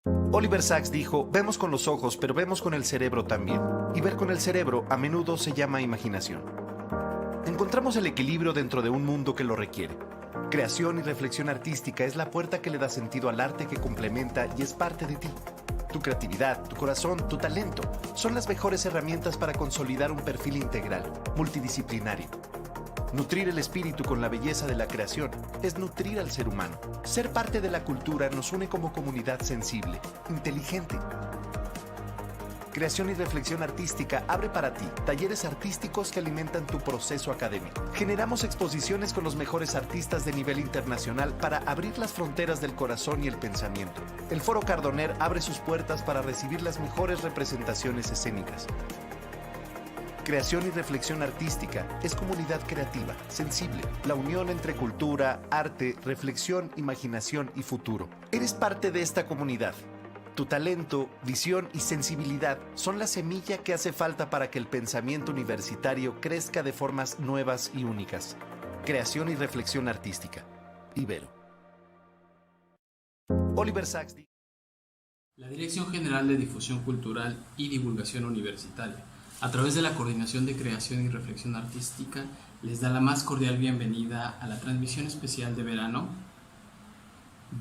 Oliver Sacks dijo, vemos con los ojos, pero vemos con el cerebro también. Y ver con el cerebro a menudo se llama imaginación. Encontramos el equilibrio dentro de un mundo que lo requiere. Creación y reflexión artística es la puerta que le da sentido al arte que complementa y es parte de ti. Tu creatividad, tu corazón, tu talento son las mejores herramientas para consolidar un perfil integral, multidisciplinario. Nutrir el espíritu con la belleza de la creación es nutrir al ser humano. Ser parte de la cultura nos une como comunidad sensible, inteligente. Creación y reflexión artística abre para ti talleres artísticos que alimentan tu proceso académico. Generamos exposiciones con los mejores artistas de nivel internacional para abrir las fronteras del corazón y el pensamiento. El Foro Cardoner abre sus puertas para recibir las mejores representaciones escénicas. Creación y reflexión artística es comunidad creativa, sensible, la unión entre cultura, arte, reflexión, imaginación y futuro. Eres parte de esta comunidad. Tu talento, visión y sensibilidad son la semilla que hace falta para que el pensamiento universitario crezca de formas nuevas y únicas. Creación y reflexión artística. Ibero. Oliver Sacks. La Dirección General de Difusión Cultural y Divulgación Universitaria, a través de la Coordinación de Creación y Reflexión Artística, les da la más cordial bienvenida a la transmisión especial de verano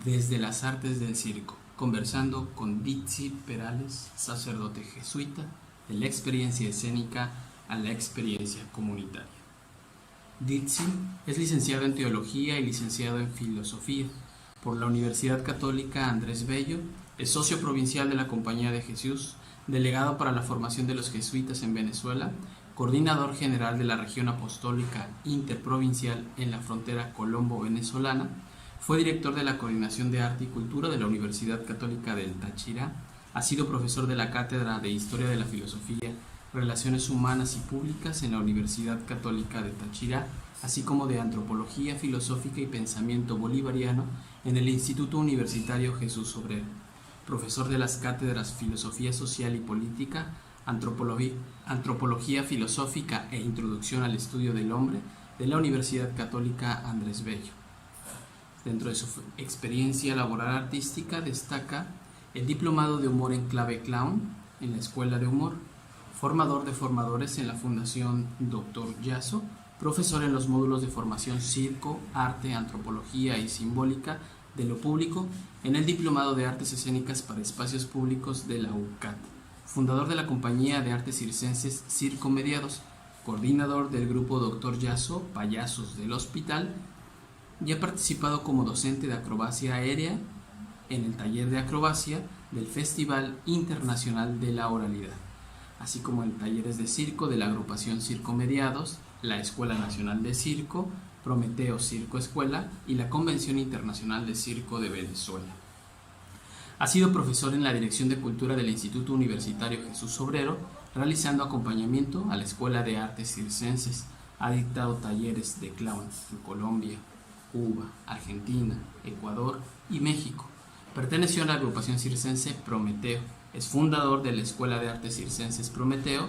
desde las artes del circo, conversando con Ditzi Perales, sacerdote jesuita, de la experiencia escénica a la experiencia comunitaria. Ditzi es licenciado en Teología y licenciado en Filosofía por la Universidad Católica Andrés Bello, es socio provincial de la Compañía de Jesús, delegado para la formación de los jesuitas en Venezuela, coordinador general de la región apostólica interprovincial en la frontera colombo-venezolana, fue director de la Coordinación de Arte y Cultura de la Universidad Católica del Táchira, ha sido profesor de la Cátedra de Historia de la Filosofía, Relaciones Humanas y Públicas en la Universidad Católica de Táchira, así como de Antropología Filosófica y Pensamiento Bolivariano en el Instituto Universitario Jesús Obrero, profesor de las cátedras Filosofía Social y Política, Antropología Filosófica e Introducción al Estudio del Hombre de la Universidad Católica Andrés Bello. Dentro de su experiencia laboral artística destaca el Diplomado de Humor en Clave Clown en la Escuela de Humor, formador de formadores en la Fundación Dr. Yasso, profesor en los módulos de formación Circo, Arte, Antropología y Simbólica de lo Público en el Diplomado de Artes Escénicas para Espacios Públicos de la UCAT, fundador de la Compañía de Artes Circenses Circo Mediados, coordinador del grupo Dr. Yasso, Payasos del Hospital, y ha participado como docente de acrobacia aérea en el taller de acrobacia del Festival Internacional de la Oralidad, así como en talleres de circo de la agrupación Circo Mediados, la Escuela Nacional de Circo, Prometeo Circo Escuela y la Convención Internacional de Circo de Venezuela. Ha sido profesor en la Dirección de Cultura del Instituto Universitario Jesús Obrero, realizando acompañamiento a la Escuela de Artes Circenses. Ha dictado talleres de clown en Colombia, Cuba, Argentina, Ecuador y México. Perteneció a la agrupación circense Prometeo, es fundador de la Escuela de Artes Circenses Prometeo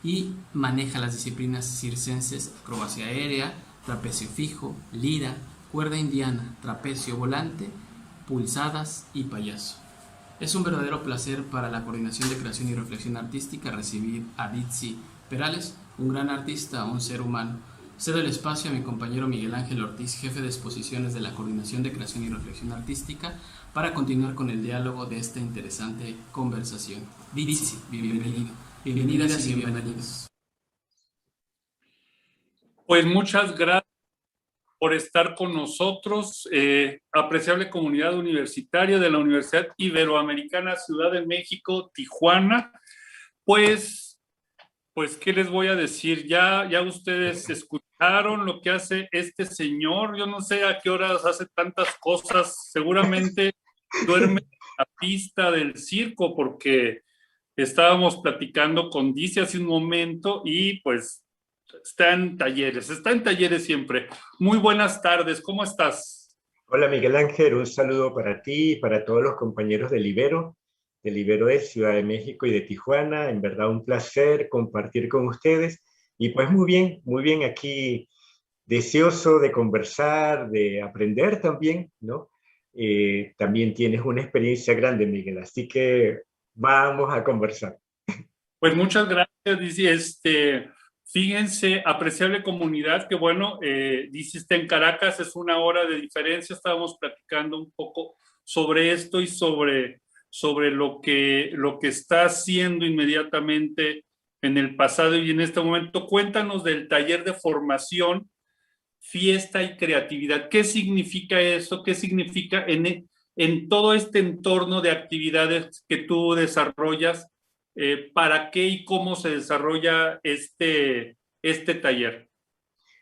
y maneja las disciplinas circenses, acrobacia aérea, trapecio fijo, lira, cuerda indiana, trapecio volante, pulsadas y payaso. Es un verdadero placer para la Coordinación de Creación y Reflexión Artística recibir a Ditzi Perales, un gran artista, un ser humano. Cedo el espacio a mi compañero Miguel Ángel Ortiz, jefe de exposiciones de la Coordinación de Creación y Reflexión Artística, para continuar con el diálogo de esta interesante conversación. Ditzi, bienvenido. Bienvenidas y bienvenidos. Pues muchas gracias por estar con nosotros, apreciable comunidad universitaria de la Universidad Iberoamericana Ciudad de México, Tijuana. Pues, ¿qué les voy a decir? Ya ustedes escucharon lo que hace este señor. Yo no sé a qué horas hace tantas cosas. Seguramente duerme en la pista del circo, porque estábamos platicando con Dice hace un momento y pues está en talleres siempre. Muy buenas tardes, ¿cómo estás? Hola Miguel Ángel, un saludo para ti y para todos los compañeros del Ibero de Ciudad de México y de Tijuana. En verdad un placer compartir con ustedes y pues muy bien aquí, deseoso de conversar, de aprender también, ¿no? también tienes una experiencia grande, Miguel, así que vamos a conversar. Pues muchas gracias, dice, fíjense, apreciable comunidad, que bueno, dice está en Caracas, es una hora de diferencia, estábamos platicando un poco sobre esto y sobre lo que está haciendo inmediatamente en el pasado y en este momento. Cuéntanos del taller de formación, fiesta y creatividad. ¿Qué significa eso? ¿Qué significa en todo este entorno de actividades que tú desarrollas? ¿Para qué y cómo se desarrolla este taller?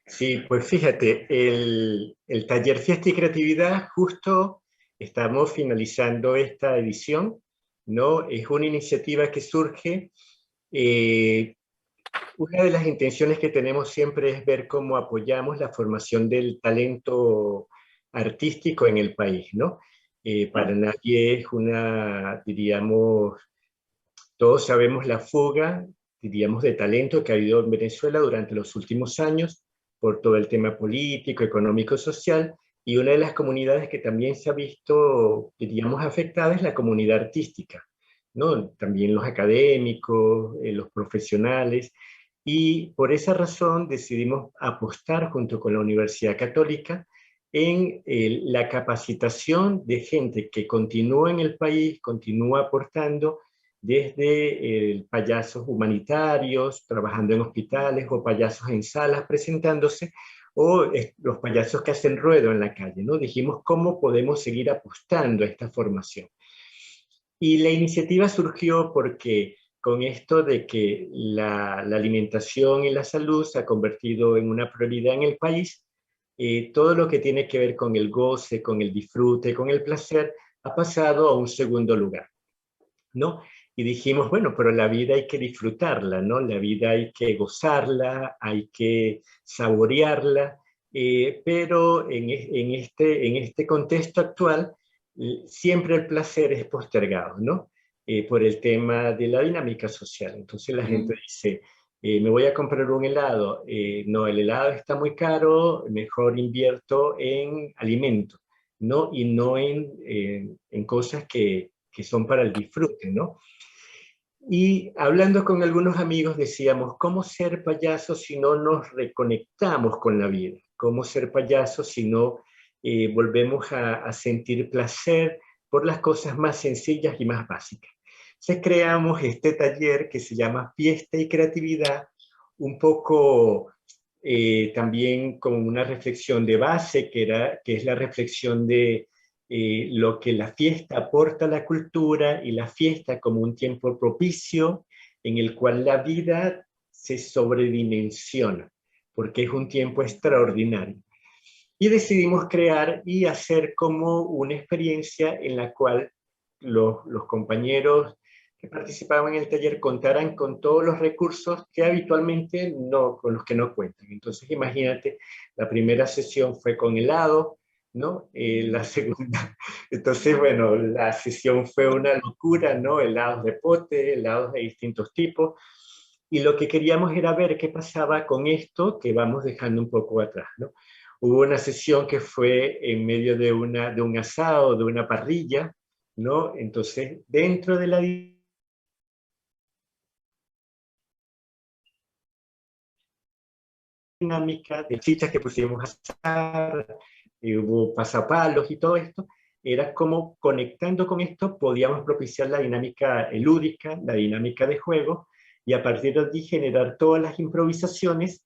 Sí, pues fíjate, el taller Fiesta y Creatividad, justo estamos finalizando esta edición, ¿no? Es una iniciativa que surge. Una de las intenciones que tenemos siempre es ver cómo apoyamos la formación del talento artístico en el país, ¿no? Para nadie es una, diríamos, todos sabemos la fuga, diríamos, de talento que ha habido en Venezuela durante los últimos años por todo el tema político, económico, social, y una de las comunidades que también se ha visto, diríamos, afectada es la comunidad artística, ¿no? También los académicos, los profesionales, y por esa razón decidimos apostar junto con la Universidad Católica en la capacitación de gente que continúa en el país, continúa aportando desde payasos humanitarios, trabajando en hospitales, o payasos en salas presentándose, o los payasos que hacen ruedo en la calle, ¿no? Dijimos, ¿cómo podemos seguir apostando a esta formación? Y la iniciativa surgió porque con esto de que la alimentación y la salud se ha convertido en una prioridad en el país, todo lo que tiene que ver con el goce, con el disfrute, con el placer, ha pasado a un segundo lugar, ¿no? Y dijimos, bueno, pero la vida hay que disfrutarla, ¿no? La vida hay que gozarla, hay que saborearla, pero en este contexto actual, siempre el placer es postergado, ¿no? Por el tema de la dinámica social. Entonces la gente dice, me voy a comprar un helado, no, el helado está muy caro, mejor invierto en alimentos, ¿no? Y no en cosas que son para el disfrute, ¿no? Y hablando con algunos amigos decíamos, ¿cómo ser payasos si no nos reconectamos con la vida? ¿Cómo ser payasos si no volvemos a sentir placer por las cosas más sencillas y más básicas? Entonces creamos este taller que se llama Fiesta y Creatividad, un poco también con una reflexión de base, que es la reflexión de lo que la fiesta aporta a la cultura, y la fiesta como un tiempo propicio en el cual la vida se sobredimensiona, porque es un tiempo extraordinario. Y decidimos crear y hacer como una experiencia en la cual los compañeros que participaban en el taller contaran con todos los recursos que habitualmente no, con los que no cuentan. Entonces imagínate, la primera sesión fue con helado, ¿no? La segunda, entonces bueno, la sesión fue una locura, ¿no? Helados de pote, helados de distintos tipos, y lo que queríamos era ver qué pasaba con esto que vamos dejando un poco atrás, ¿no? Hubo una sesión que fue en medio de un asado, de una parrilla, ¿no? Entonces, dentro de la dinámica de chichas que pusimos a asar, hubo pasapalos y todo esto, era como conectando con esto podíamos propiciar la dinámica lúdica, la dinámica de juego, y a partir de allí generar todas las improvisaciones,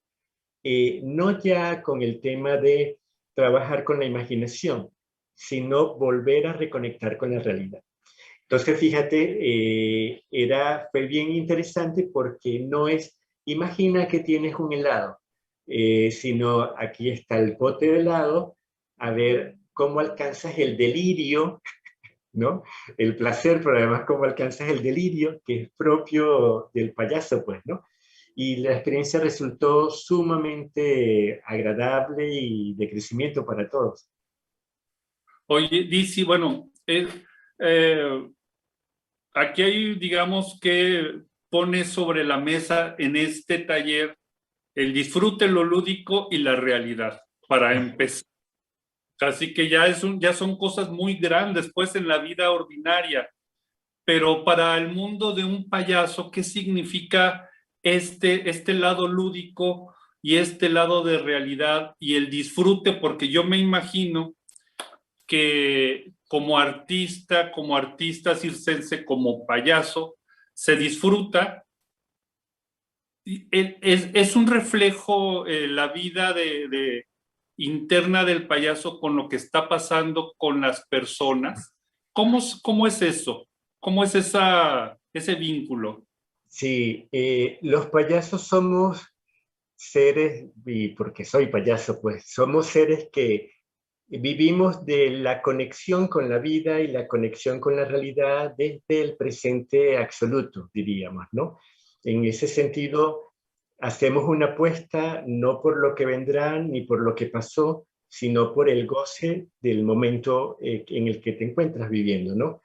no ya con el tema de trabajar con la imaginación, sino volver a reconectar con la realidad. Entonces, fíjate, fue bien interesante porque no es, imagina que tienes un helado, sino aquí está el pote de helado, a ver cómo alcanzas el delirio, ¿no? El placer, pero además cómo alcanzas el delirio, que es propio del payaso, pues, ¿no? Y la experiencia resultó sumamente agradable y de crecimiento para todos. Oye, Dizzy, bueno, aquí hay, digamos, que pone sobre la mesa en este taller el disfrute, lo lúdico y la realidad, para empezar. Así que ya son cosas muy grandes, pues, en la vida ordinaria. Pero para el mundo de un payaso, ¿qué significa este lado lúdico y este lado de realidad y el disfrute? Porque yo me imagino que como artista circense, como payaso, se disfruta. Es un reflejo la vida interna del payaso con lo que está pasando con las personas. ¿Cómo es eso? ¿Cómo es ese vínculo? Sí, los payasos somos seres, y porque soy payaso, pues somos seres que vivimos de la conexión con la vida y la conexión con la realidad desde el presente absoluto, diríamos, ¿no? En ese sentido, hacemos una apuesta no por lo que vendrá ni por lo que pasó, sino por el goce del momento en el que te encuentras viviendo, ¿no?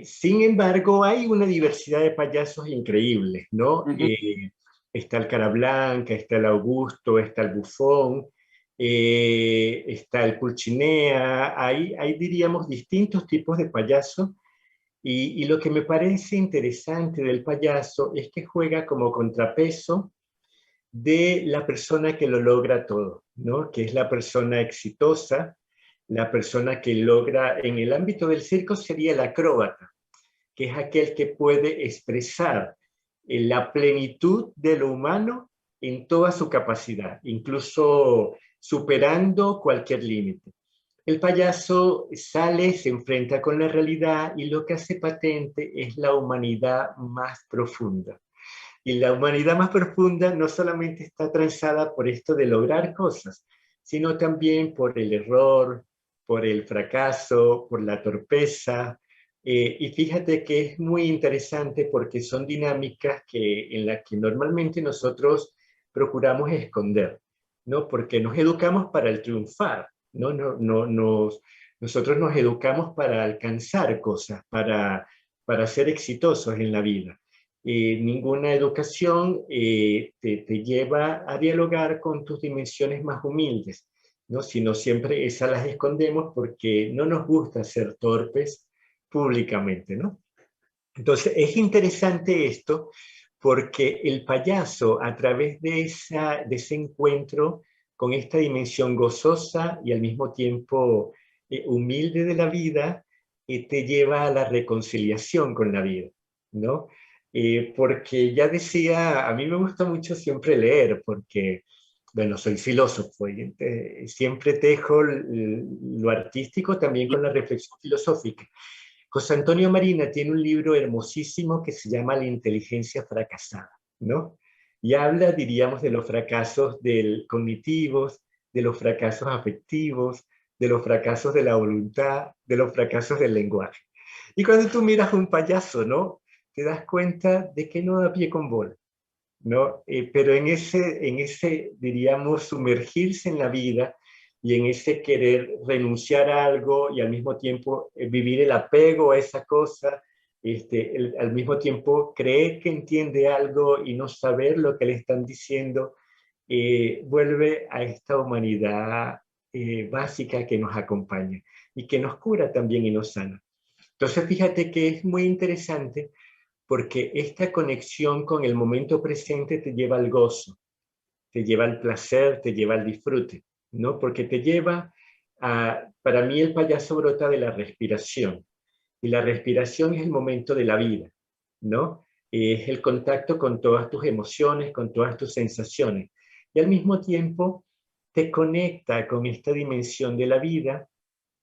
Sin embargo, hay una diversidad de payasos increíbles, ¿no? Uh-huh. Está el cara blanca, está el Augusto, está el Bufón, está el Pulcinea, hay, diríamos, distintos tipos de payasos, y lo que me parece interesante del payaso es que juega como contrapeso de la persona que lo logra todo, ¿no? Que es la persona exitosa, la persona que logra, en el ámbito del circo sería el acróbata, que es aquel que puede expresar la plenitud de lo humano en toda su capacidad, incluso superando cualquier límite. El payaso sale, se enfrenta con la realidad y lo que hace patente es la humanidad más profunda. Y la humanidad más profunda no solamente está atravesada por esto de lograr cosas, sino también por el error, por el fracaso, por la torpeza. Y fíjate que es muy interesante porque son dinámicas en las que normalmente nosotros procuramos esconder, ¿no? Porque nos educamos para el triunfar, ¿no? Nosotros nos educamos para alcanzar cosas, para ser exitosos en la vida. Ninguna educación te lleva a dialogar con tus dimensiones más humildes, ¿no? Sino siempre esas las escondemos porque no nos gusta ser torpes públicamente, ¿no? Entonces es interesante esto porque el payaso, a través de ese encuentro con esta dimensión gozosa y al mismo tiempo humilde de la vida, te lleva a la reconciliación con la vida, ¿no? Porque ya decía, a mí me gusta mucho siempre leer, porque, bueno, soy filósofo y siempre tejo lo artístico también con la reflexión filosófica. José Antonio Marina tiene un libro hermosísimo que se llama La inteligencia fracasada, ¿no? Y habla, diríamos, de los fracasos cognitivos, de los fracasos afectivos, de los fracasos de la voluntad, de los fracasos del lenguaje. Y cuando tú miras a un payaso, ¿no? Te das cuenta de que no da pie con bola, ¿no? Pero en ese, diríamos, sumergirse en la vida y en ese querer renunciar a algo y al mismo tiempo vivir el apego a esa cosa, al mismo tiempo creer que entiende algo y no saber lo que le están diciendo, vuelve a esta humanidad básica que nos acompaña y que nos cura también y nos sana. Entonces fíjate que es muy interesante porque esta conexión con el momento presente te lleva al gozo, te lleva al placer, te lleva al disfrute, ¿no? Porque te lleva para mí el payaso brota de la respiración, y la respiración es el momento de la vida, ¿no? Es el contacto con todas tus emociones, con todas tus sensaciones, y al mismo tiempo te conecta con esta dimensión de la vida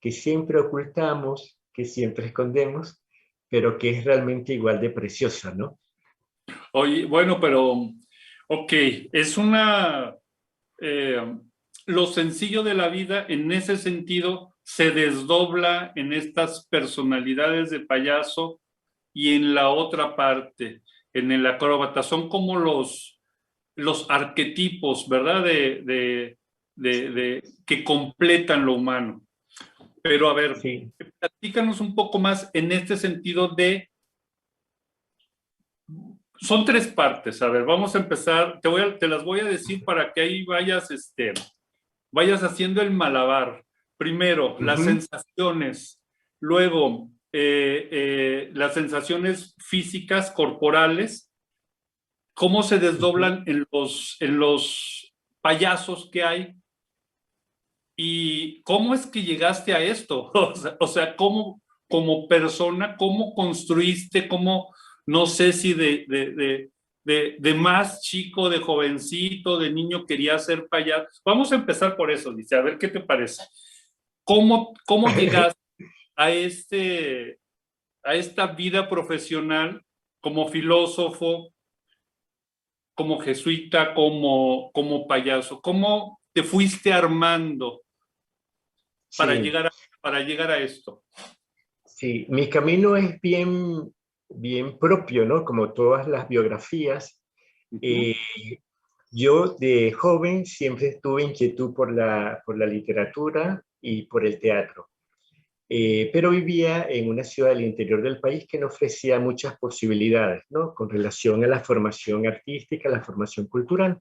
que siempre ocultamos, que siempre escondemos, pero que es realmente igual de preciosa, ¿no? Oye, bueno, pero, ok, es lo sencillo de la vida en ese sentido se desdobla en estas personalidades de payaso y en la otra parte, en el acróbata, son como los arquetipos, ¿verdad? Que completan lo humano. Pero a ver, Sí. platícanos un poco más en este sentido son tres partes. A ver, vamos a empezar. Te las voy a decir para que ahí vayas haciendo el malabar. Primero, las sensaciones, luego las sensaciones físicas, corporales, cómo se desdoblan en los payasos que hay y cómo es que llegaste a esto. O sea, cómo como persona, cómo construiste, cómo, no sé si de más chico, de jovencito, de niño quería ser payaso. Vamos a empezar por eso, dice, a ver qué te parece. ¿Cómo llegaste a esta vida profesional como filósofo, como jesuita, como payaso? ¿Cómo te fuiste armando para, Sí, llegar a esto? sí, mi camino es bien propio, ¿no? Como todas las biografías. Eh, yo de joven siempre tuve inquietud por la literatura y por el teatro. Pero vivía en una ciudad del interior del país que no ofrecía muchas posibilidades, ¿no? Con relación a la formación artística, a la formación cultural.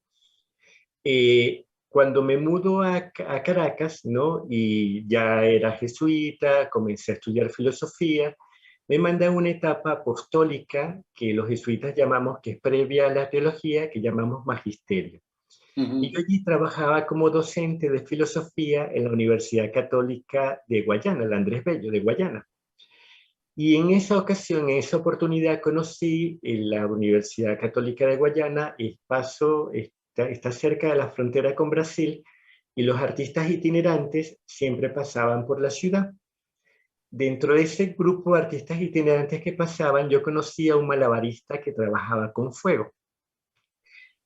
Cuando me mudo a Caracas, ¿no? Y ya era jesuita, comencé a estudiar filosofía, me mandan a una etapa apostólica que los jesuitas llamamos, que es previa a la teología, que llamamos magisterio. Y yo allí trabajaba como docente de filosofía en la Universidad Católica de Guayana, la Andrés Bello de Guayana. Y en esa ocasión, en esa oportunidad, conocí en la Universidad Católica de Guayana, está cerca de la frontera con Brasil, y los artistas itinerantes siempre pasaban por la ciudad. Dentro de ese grupo de artistas itinerantes que pasaban, yo conocí a un malabarista que trabajaba con fuego.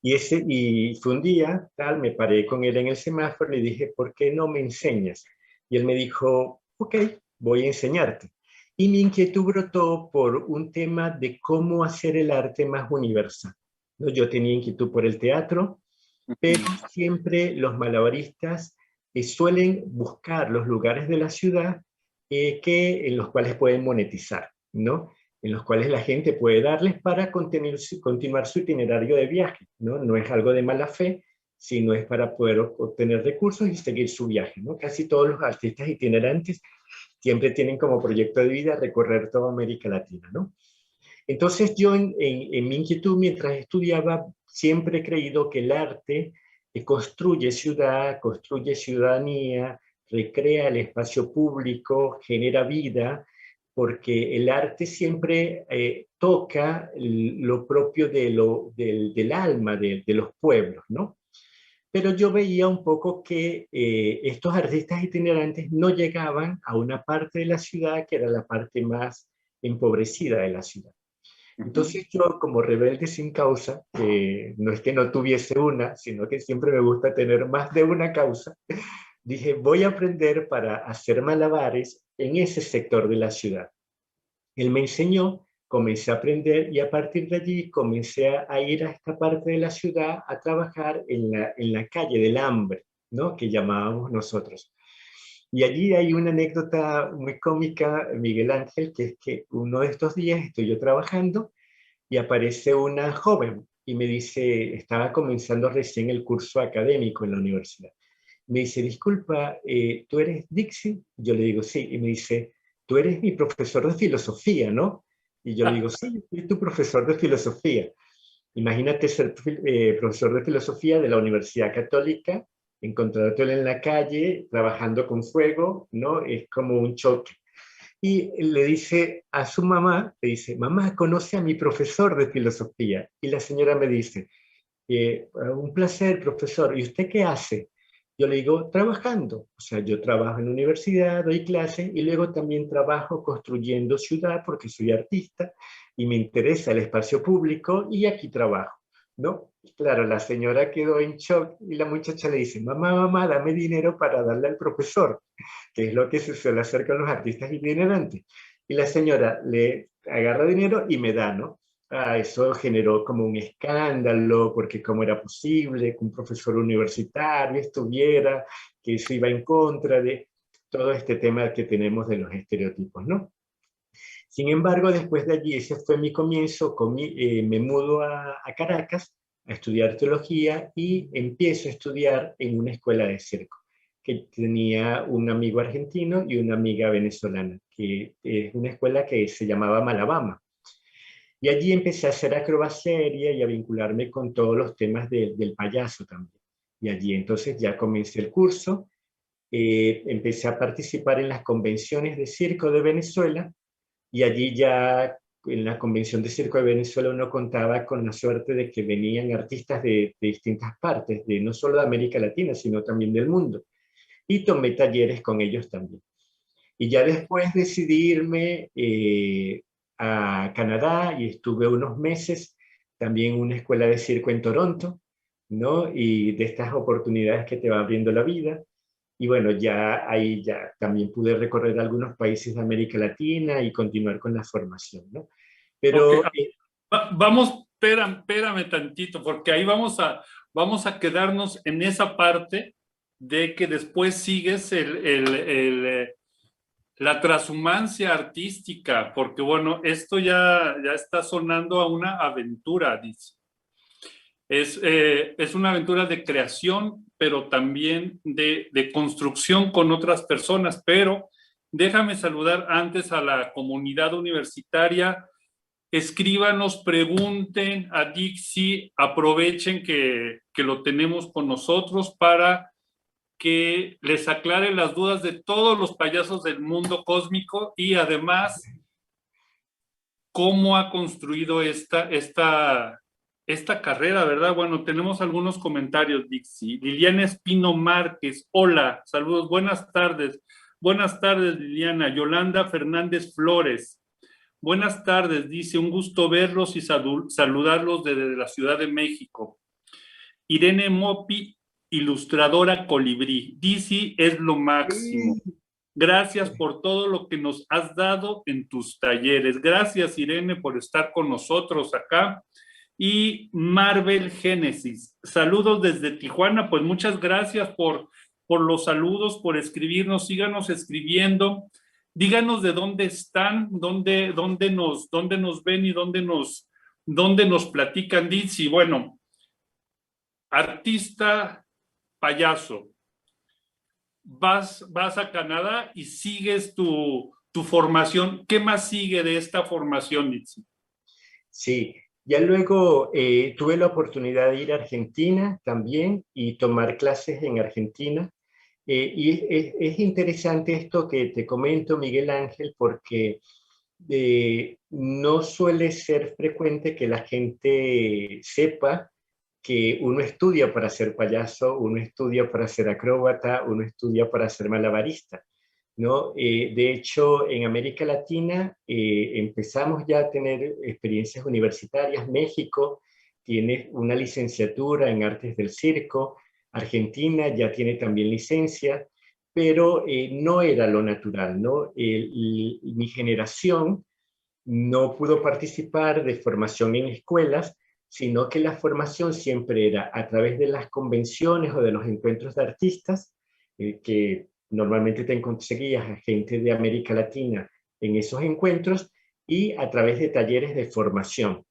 Y fue un día, tal, me paré con él en el semáforo y le dije, ¿por qué no me enseñas? Y él me dijo, ok, voy a enseñarte. Y mi inquietud brotó por un tema de cómo hacer el arte más universal, ¿no? Yo tenía inquietud por el teatro, pero siempre los malabaristas suelen buscar los lugares de la ciudad en los cuales pueden monetizar, ¿no? En los cuales la gente puede darles para continuar su itinerario de viaje, ¿no? No es algo de mala fe, sino es para poder obtener recursos y seguir su viaje, ¿no? Casi todos los artistas itinerantes siempre tienen como proyecto de vida recorrer toda América Latina, ¿no? Entonces yo en mi inquietud mientras estudiaba siempre he creído que el arte construye ciudad, construye ciudadanía, recrea el espacio público, genera vida, porque el arte siempre toca lo propio del alma de los pueblos, ¿no? Pero yo veía un poco que estos artistas itinerantes no llegaban a una parte de la ciudad que era la parte más empobrecida de la ciudad. Entonces yo, como rebelde sin causa, no es que no tuviese una, sino que siempre me gusta tener más de una causa, dije, voy a aprender para hacer malabares en ese sector de la ciudad. Él me enseñó, comencé a aprender y a partir de allí comencé a ir a esta parte de la ciudad a trabajar en la calle del hambre, ¿no? Que llamábamos nosotros. Y allí hay una anécdota muy cómica, Miguel Ángel, que es que uno de estos días estoy yo trabajando y aparece una joven y me dice, estaba comenzando recién el curso académico en la universidad. Me dice, disculpa, ¿tú eres Dixie? Yo le digo, sí. Y me dice, tú eres mi profesor de filosofía, ¿no? Y yo le digo, sí, yo soy tu profesor de filosofía. Imagínate ser profesor de filosofía de la Universidad Católica, encontrártelo en la calle, trabajando con fuego, ¿no? Es como un choque. Y le dice a su mamá, le dice, mamá, conoce a mi profesor de filosofía. Y la señora me dice, un placer, profesor. ¿Y usted qué hace? Yo le digo, trabajando. O sea, yo trabajo en la universidad, doy clases y luego también trabajo construyendo ciudad porque soy artista y me interesa el espacio público y aquí trabajo, ¿no? Y claro, la señora quedó en shock y la muchacha le dice, mamá, mamá, dame dinero para darle al profesor, que es lo que se suele hacer con los artistas itinerantes. Y la señora le agarra dinero y me da, ¿no? Eso generó como un escándalo, porque cómo era posible que un profesor universitario estuviera, que eso iba en contra de todo este tema que tenemos de los estereotipos, ¿no? Sin embargo, después de allí, ese fue mi comienzo, me mudo a Caracas a estudiar teología y empiezo a estudiar en una escuela de circo, que tenía un amigo argentino y una amiga venezolana, que es una escuela que se llamaba Malabama. Y allí empecé a hacer acrobacia aérea y a vincularme con todos los temas del payaso también. Y allí entonces ya comencé el curso, empecé a participar en las convenciones de circo de Venezuela y allí ya en la convención de circo de Venezuela uno contaba con la suerte de que venían artistas de distintas partes, de no solo de América Latina, sino también del mundo. Y tomé talleres con ellos también. Y ya después decidí irme a Canadá y estuve unos meses también en una escuela de circo en Toronto, ¿no? Y de estas oportunidades que te va abriendo la vida. Y bueno, ya ahí ya también pude recorrer algunos países de América Latina y continuar con la formación, ¿no? Ok, Pero vamos, espérame tantito, porque ahí vamos a quedarnos en esa parte de que después sigues la transhumancia artística, porque bueno, esto ya está sonando a una aventura, dice. Es una aventura de creación, pero también de construcción con otras personas. Pero déjame saludar antes a la comunidad universitaria. Escríbanos, pregunten a Dixie, aprovechen que lo tenemos con nosotros para que les aclare las dudas de todos los payasos del mundo cósmico y además cómo ha construido esta carrera, ¿verdad? Bueno, tenemos algunos comentarios, Dixie. Liliana Espino Márquez, hola, saludos, buenas tardes. Buenas tardes, Liliana. Yolanda Fernández Flores, buenas tardes, dice, un gusto verlos y saludarlos desde la Ciudad de México. Irene Mopi, ilustradora colibrí, dice, es lo máximo. Gracias por todo lo que nos has dado en tus talleres. Gracias, Irene, por estar con nosotros acá. Y Marvel Génesis, saludos desde Tijuana. Pues muchas gracias por los saludos, por escribirnos. Síganos escribiendo. Díganos de dónde están, dónde nos ven y dónde nos platican. Dice, bueno, artista payaso. Vas a Canadá y sigues tu formación. ¿Qué más sigue de esta formación, Nitsi? sí, ya luego tuve la oportunidad de ir a Argentina también y tomar clases en Argentina. Y es interesante esto que te comento, Miguel Ángel, porque no suele ser frecuente que la gente sepa que uno estudia para ser payaso, uno estudia para ser acróbata, uno estudia para ser malabarista, ¿no? De hecho, en América Latina empezamos ya a tener experiencias universitarias. México tiene una licenciatura en artes del circo, Argentina ya tiene también licencia, pero no era lo natural, ¿no? Mi generación no pudo participar de formación en escuelas, sino que la formación siempre era a través de las convenciones o de los encuentros de artistas, que normalmente te conseguías a gente de América Latina en esos encuentros, y a través de talleres de formación.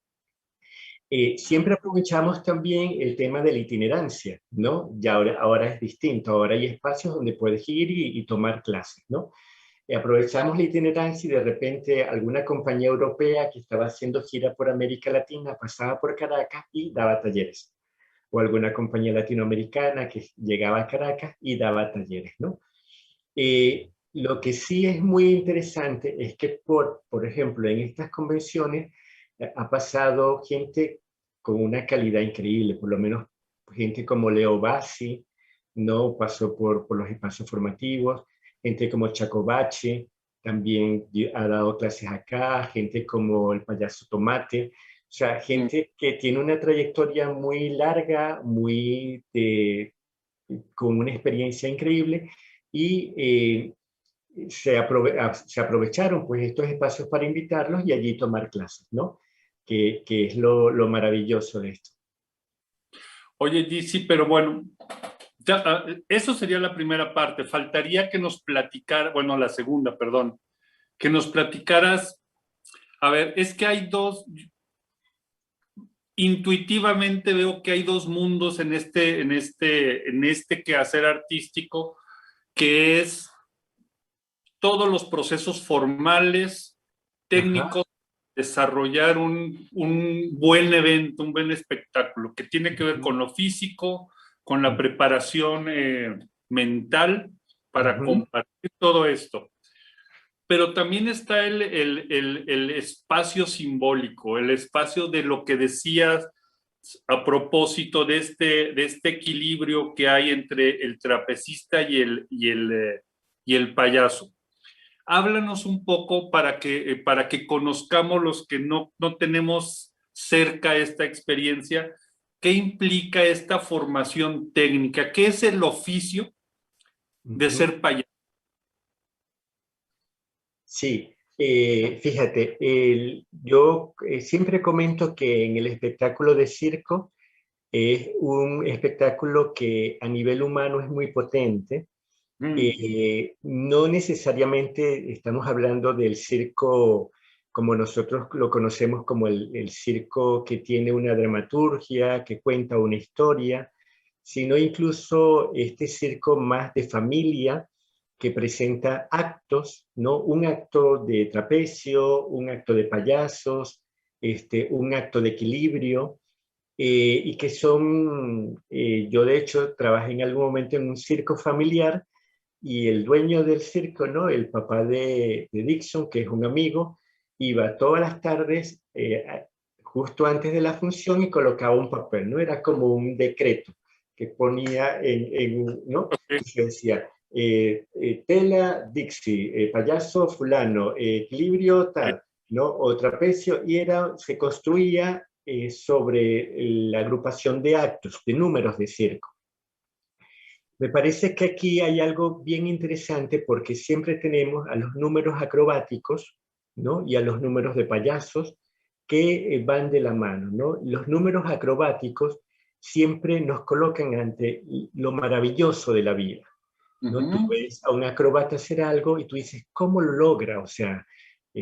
Siempre aprovechamos también el tema de la itinerancia, ¿no? Ya ahora es distinto, ahora hay espacios donde puedes ir y tomar clases, ¿no? Aprovechamos la itinerancia y de repente alguna compañía europea que estaba haciendo gira por América Latina pasaba por Caracas y daba talleres. O alguna compañía latinoamericana que llegaba a Caracas y daba talleres, ¿no? Lo que sí es muy interesante es que, por ejemplo, en estas convenciones ha pasado gente con una calidad increíble, por lo menos gente como Leo Bassi, ¿no? Pasó por los espacios formativos, gente como Chacobache, también ha dado clases acá, gente como el payaso Tomate, o sea, gente que tiene una trayectoria muy larga, con una experiencia increíble, y se aprovecharon pues estos espacios para invitarlos y allí tomar clases, ¿no? Que es lo maravilloso de esto. Oye, Dixie, pero bueno, eso sería la primera parte. Faltaría que nos platicara, bueno, la segunda, perdón, que nos platicaras. A ver, es que hay intuitivamente veo que hay dos mundos en este quehacer artístico, que es todos los procesos formales, técnicos, desarrollar un buen evento, un buen espectáculo, que tiene que ver con lo físico, con la preparación mental para compartir todo esto. Pero también está el espacio simbólico, el espacio de lo que decías a propósito de este equilibrio que hay entre el trapecista y el payaso. Háblanos un poco para que conozcamos los que no tenemos cerca esta experiencia, qué implica esta formación técnica, qué es el oficio de ser payaso. Sí, fíjate, yo siempre comento que en el espectáculo de circo es un espectáculo que a nivel humano es muy potente. No necesariamente estamos hablando del circo como nosotros lo conocemos como el circo que tiene una dramaturgia, que cuenta una historia, sino incluso este circo más de familia que presenta actos, ¿no? Un acto de trapecio, un acto de payasos, un acto de equilibrio, y que son, yo de hecho trabajé en algún momento en un circo familiar, y el dueño del circo, ¿no? El papá de Dixon, que es un amigo, iba todas las tardes, justo antes de la función, y colocaba un papel, ¿no? Era como un decreto que ponía ¿no? Okay. Y se decía, tela Dixie, payaso fulano, equilibrio tal, ¿no? O trapecio, y se construía sobre la agrupación de actos, de números de circo. Me parece que aquí hay algo bien interesante porque siempre tenemos a los números acrobáticos, ¿no? Y a los números de payasos que van de la mano, ¿no? Los números acrobáticos siempre nos colocan ante lo maravilloso de la vida, ¿no? Tú ves a un acróbata hacer algo y tú dices, ¿cómo lo logra? O sea,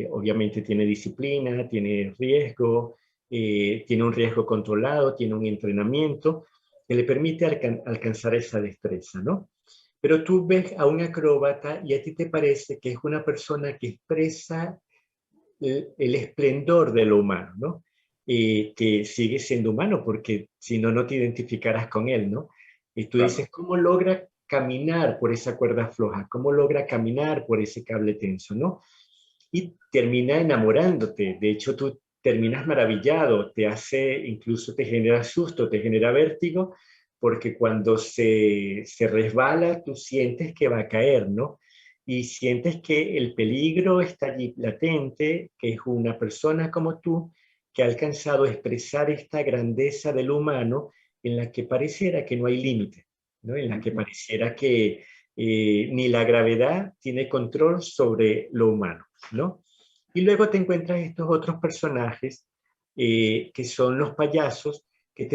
obviamente tiene disciplina, tiene riesgo, tiene un riesgo controlado, tiene un entrenamiento que le permite alcanzar esa destreza, ¿no? Pero tú ves a un acróbata y a ti te parece que es una persona que expresa el esplendor de lo humano, ¿no? Que sigue siendo humano porque si no, no te identificarás con él, ¿no? Y tú dices, ¿cómo logra caminar por esa cuerda floja? ¿Cómo logra caminar por ese cable tenso, ¿no? Y termina enamorándote. De hecho, tú terminas maravillado, incluso te genera susto, te genera vértigo, porque cuando se resbala, tú sientes que va a caer, ¿no? Y sientes que el peligro está allí latente, que es una persona como tú, que ha alcanzado a expresar esta grandeza del humano en la que pareciera que no hay límite, ¿no? En la que pareciera que ni la gravedad tiene control sobre lo humano, ¿no? Y luego te encuentras estos otros personajes que son los payasos, que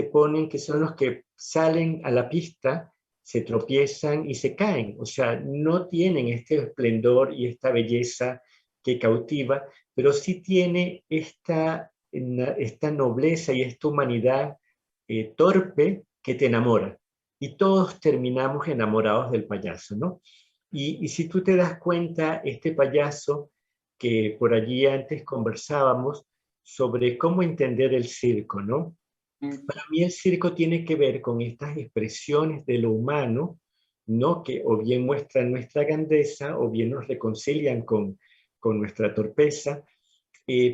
son los que salen a la pista, se tropiezan y se caen. O sea, no tienen este esplendor y esta belleza que cautiva, pero sí tiene esta nobleza y esta humanidad torpe que te enamora. Y todos terminamos enamorados del payaso, ¿no? Y si tú te das cuenta, este payaso que por allí antes conversábamos sobre cómo entender el circo, ¿no? Para mí el circo tiene que ver con estas expresiones de lo humano, ¿no? Que o bien muestran nuestra grandeza o bien nos reconcilian con nuestra torpeza,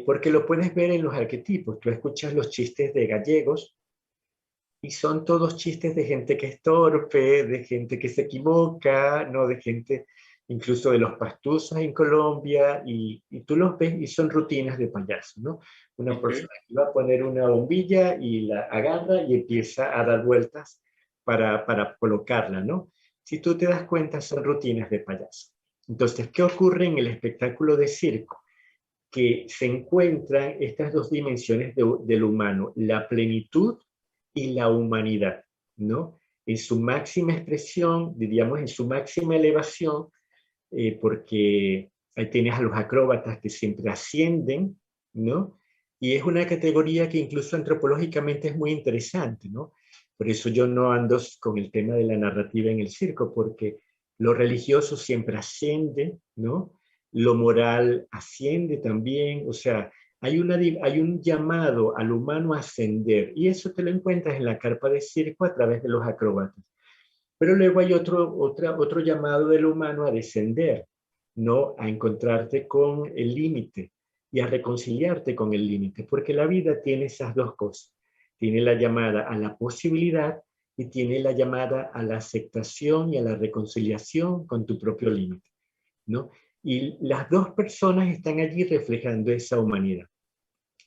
porque lo puedes ver en los arquetipos. Tú escuchas los chistes de gallegos y son todos chistes de gente que es torpe, de gente que se equivoca, ¿no? De gente incluso de los pastuzos en Colombia, y tú los ves y son rutinas de payaso, ¿no? Una persona que va a poner una bombilla y la agarra y empieza a dar vueltas para colocarla, ¿no? Si tú te das cuenta, son rutinas de payaso. Entonces, ¿qué ocurre en el espectáculo de circo? Que se encuentran estas dos dimensiones del humano, la plenitud y la humanidad, ¿no? En su máxima expresión, diríamos, en su máxima elevación, porque ahí tienes a los acróbatas que siempre ascienden, ¿no? Y es una categoría que incluso antropológicamente es muy interesante, ¿no? Por eso yo no ando con el tema de la narrativa en el circo, porque Lo religioso siempre asciende, ¿no? Lo moral asciende también, o sea, hay un llamado al humano a ascender, y eso te lo encuentras en la carpa de circo a través de los acróbatas. Pero luego hay otro llamado del humano a descender, ¿no? A encontrarte con el límite y a reconciliarte con el límite, porque la vida tiene esas dos cosas. Tiene la llamada a la posibilidad y tiene la llamada a la aceptación y a la reconciliación con tu propio límite, ¿no? Y las dos personas están allí reflejando esa humanidad.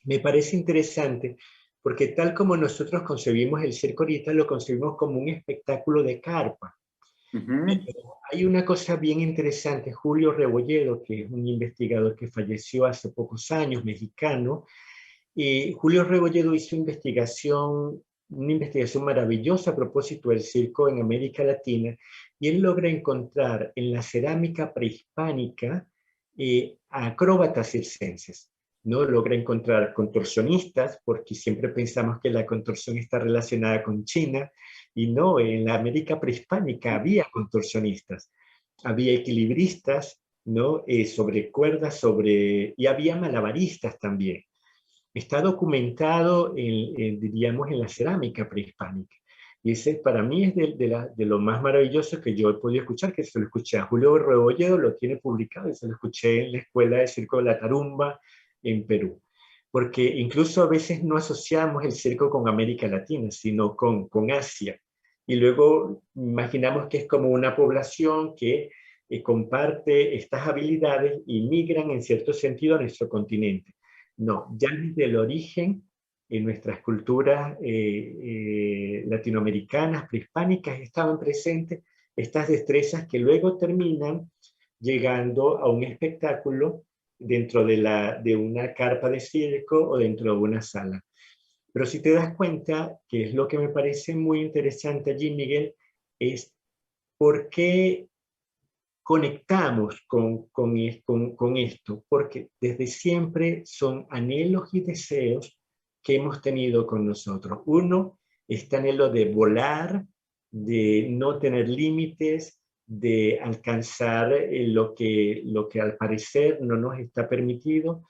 Me parece interesante porque tal como nosotros concebimos el circo ahorita, lo concebimos como un espectáculo de carpa. Ujú. Pero hay una cosa bien interesante. Julio Rebolledo, que es un investigador que falleció hace pocos años, mexicano, Julio Rebolledo hizo una investigación maravillosa a propósito del circo en América Latina, y él logra encontrar en la cerámica prehispánica acróbatas circenses, ¿no? Logra encontrar contorsionistas, porque siempre pensamos que la contorsión está relacionada con China, y no, en la América prehispánica había contorsionistas, había equilibristas, ¿no? Sobre cuerdas, y había malabaristas también. Está documentado, diríamos, en la cerámica prehispánica. Y ese para mí es de lo más maravilloso que yo he podido escuchar, que se lo escuché a Julio Rebolledo, lo tiene publicado, y se lo escuché en la Escuela de Circo de la Tarumba en Perú. Porque incluso a veces no asociamos el circo con América Latina, sino con Asia. Y luego imaginamos que es como una población que comparte estas habilidades y migran en cierto sentido a nuestro continente. No, ya desde el origen, en nuestras culturas latinoamericanas, prehispánicas, estaban presentes estas destrezas que luego terminan llegando a un espectáculo dentro de una carpa de circo o dentro de una sala. Pero si te das cuenta, que es lo que me parece muy interesante allí, Miguel, es por qué conectamos con esto, porque desde siempre son anhelos y deseos que hemos tenido con nosotros. Uno, este anhelo de volar, de no tener límites, de alcanzar lo que al parecer no nos está permitido,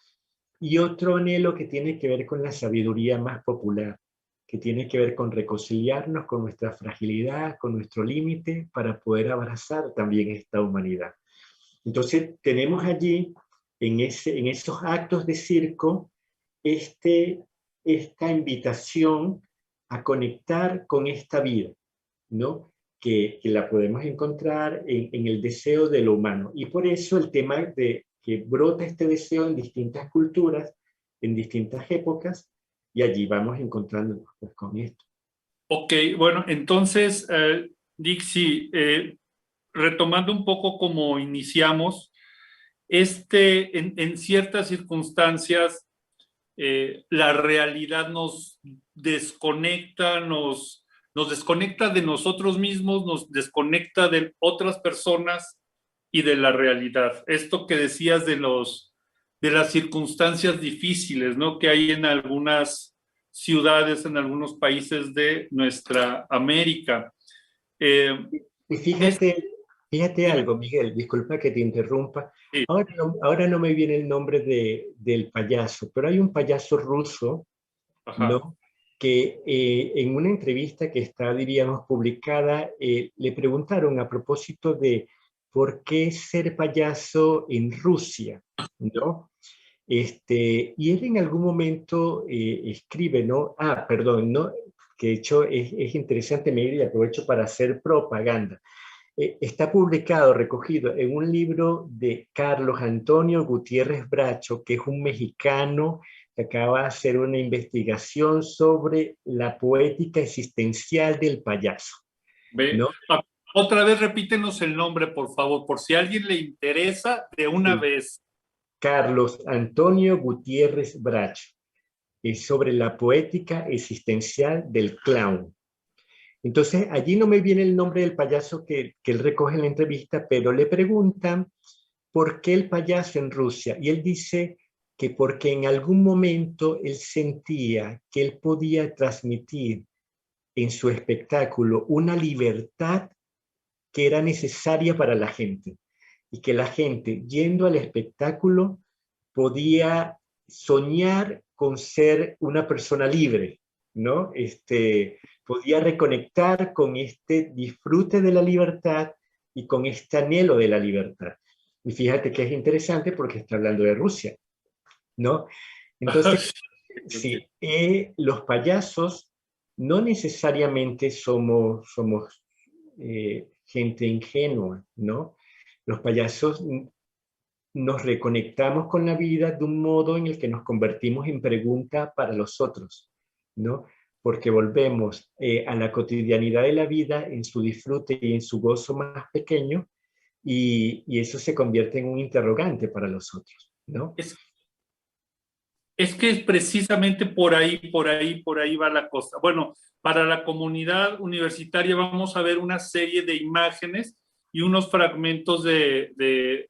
y otro anhelo que tiene que ver con la sabiduría más popular, que tiene que ver con reconciliarnos con nuestra fragilidad, con nuestro límite, para poder abrazar también esta humanidad. Entonces, tenemos allí, en esos actos de circo, esta invitación a conectar con esta vida, ¿no? Que la podemos encontrar en el deseo de lo humano. Y por eso el tema de que brota este deseo en distintas culturas, en distintas épocas, y allí vamos encontrándonos pues, con esto. Ok, bueno, entonces, Dixie, retomando un poco como iniciamos, en ciertas circunstancias, la realidad nos desconecta, nos desconecta de nosotros mismos, nos desconecta de otras personas y de la realidad. Esto que decías de las circunstancias difíciles, ¿no? Que hay en algunas ciudades, en algunos países de nuestra América. Eh, Y es, fíjate dime, algo, Miguel, disculpa que te interrumpa. sí, Ahora no me viene el nombre del payaso, pero hay un payaso ruso, ajá, ¿no? Que en una entrevista que está, diríamos, publicada, le preguntaron a propósito de por qué ser payaso en Rusia, ¿no? Y él en algún momento escribe, ¿no? Ah, perdón, ¿no? Que de hecho es interesante, Miguel, y aprovecho para hacer propaganda. Está publicado, recogido en un libro de Carlos Antonio Gutiérrez Bracho, que es un mexicano que acaba de hacer una investigación sobre la poética existencial del payaso, ve. ¿no? Otra vez repítenos el nombre, por favor, por si a alguien le interesa de una Sí, vez. Carlos Antonio Gutiérrez Bracho, es sobre la poética existencial del clown. Entonces, allí no me viene el nombre del payaso que él recoge en la entrevista, pero le preguntan por qué el payaso en Rusia. Y él dice que porque en algún momento él sentía que él podía transmitir en su espectáculo una libertad que era necesaria para la gente y que la gente, yendo al espectáculo, podía soñar con ser una persona libre, ¿no? Podía reconectar con este disfrute de la libertad y con este anhelo de la libertad. Y fíjate que es interesante porque está hablando de Rusia, ¿no? Entonces, sí, los payasos no necesariamente somos gente ingenua, ¿no? Los payasos nos reconectamos con la vida de un modo en el que nos convertimos en pregunta para los otros, ¿no? Porque volvemos a la cotidianidad de la vida en su disfrute y en su gozo más pequeño, y eso se convierte en un interrogante para los otros, ¿no? Es que es precisamente por ahí va la cosa. Bueno, para la comunidad universitaria vamos a ver una serie de imágenes y unos fragmentos de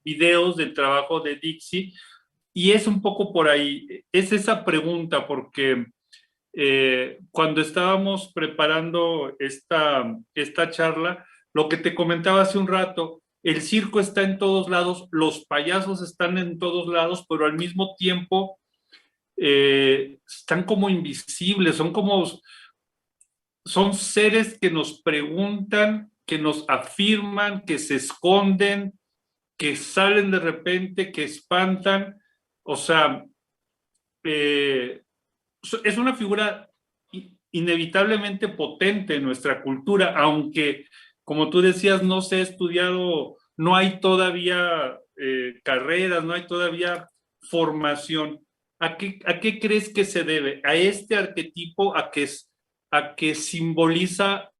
videos del trabajo de Dixie, y es un poco por ahí, es esa pregunta, porque cuando estábamos preparando esta charla, lo que te comentaba hace un rato, el circo está en todos lados, los payasos están en todos lados, pero al mismo tiempo están como invisibles, son seres que nos preguntan, que nos afirman, que se esconden, que salen de repente, que espantan. O sea, es una figura inevitablemente potente en nuestra cultura, aunque, como tú decías, no se ha estudiado, no hay todavía carreras, no hay todavía formación. ¿A qué crees que se debe? ¿A este arquetipo, a que simboliza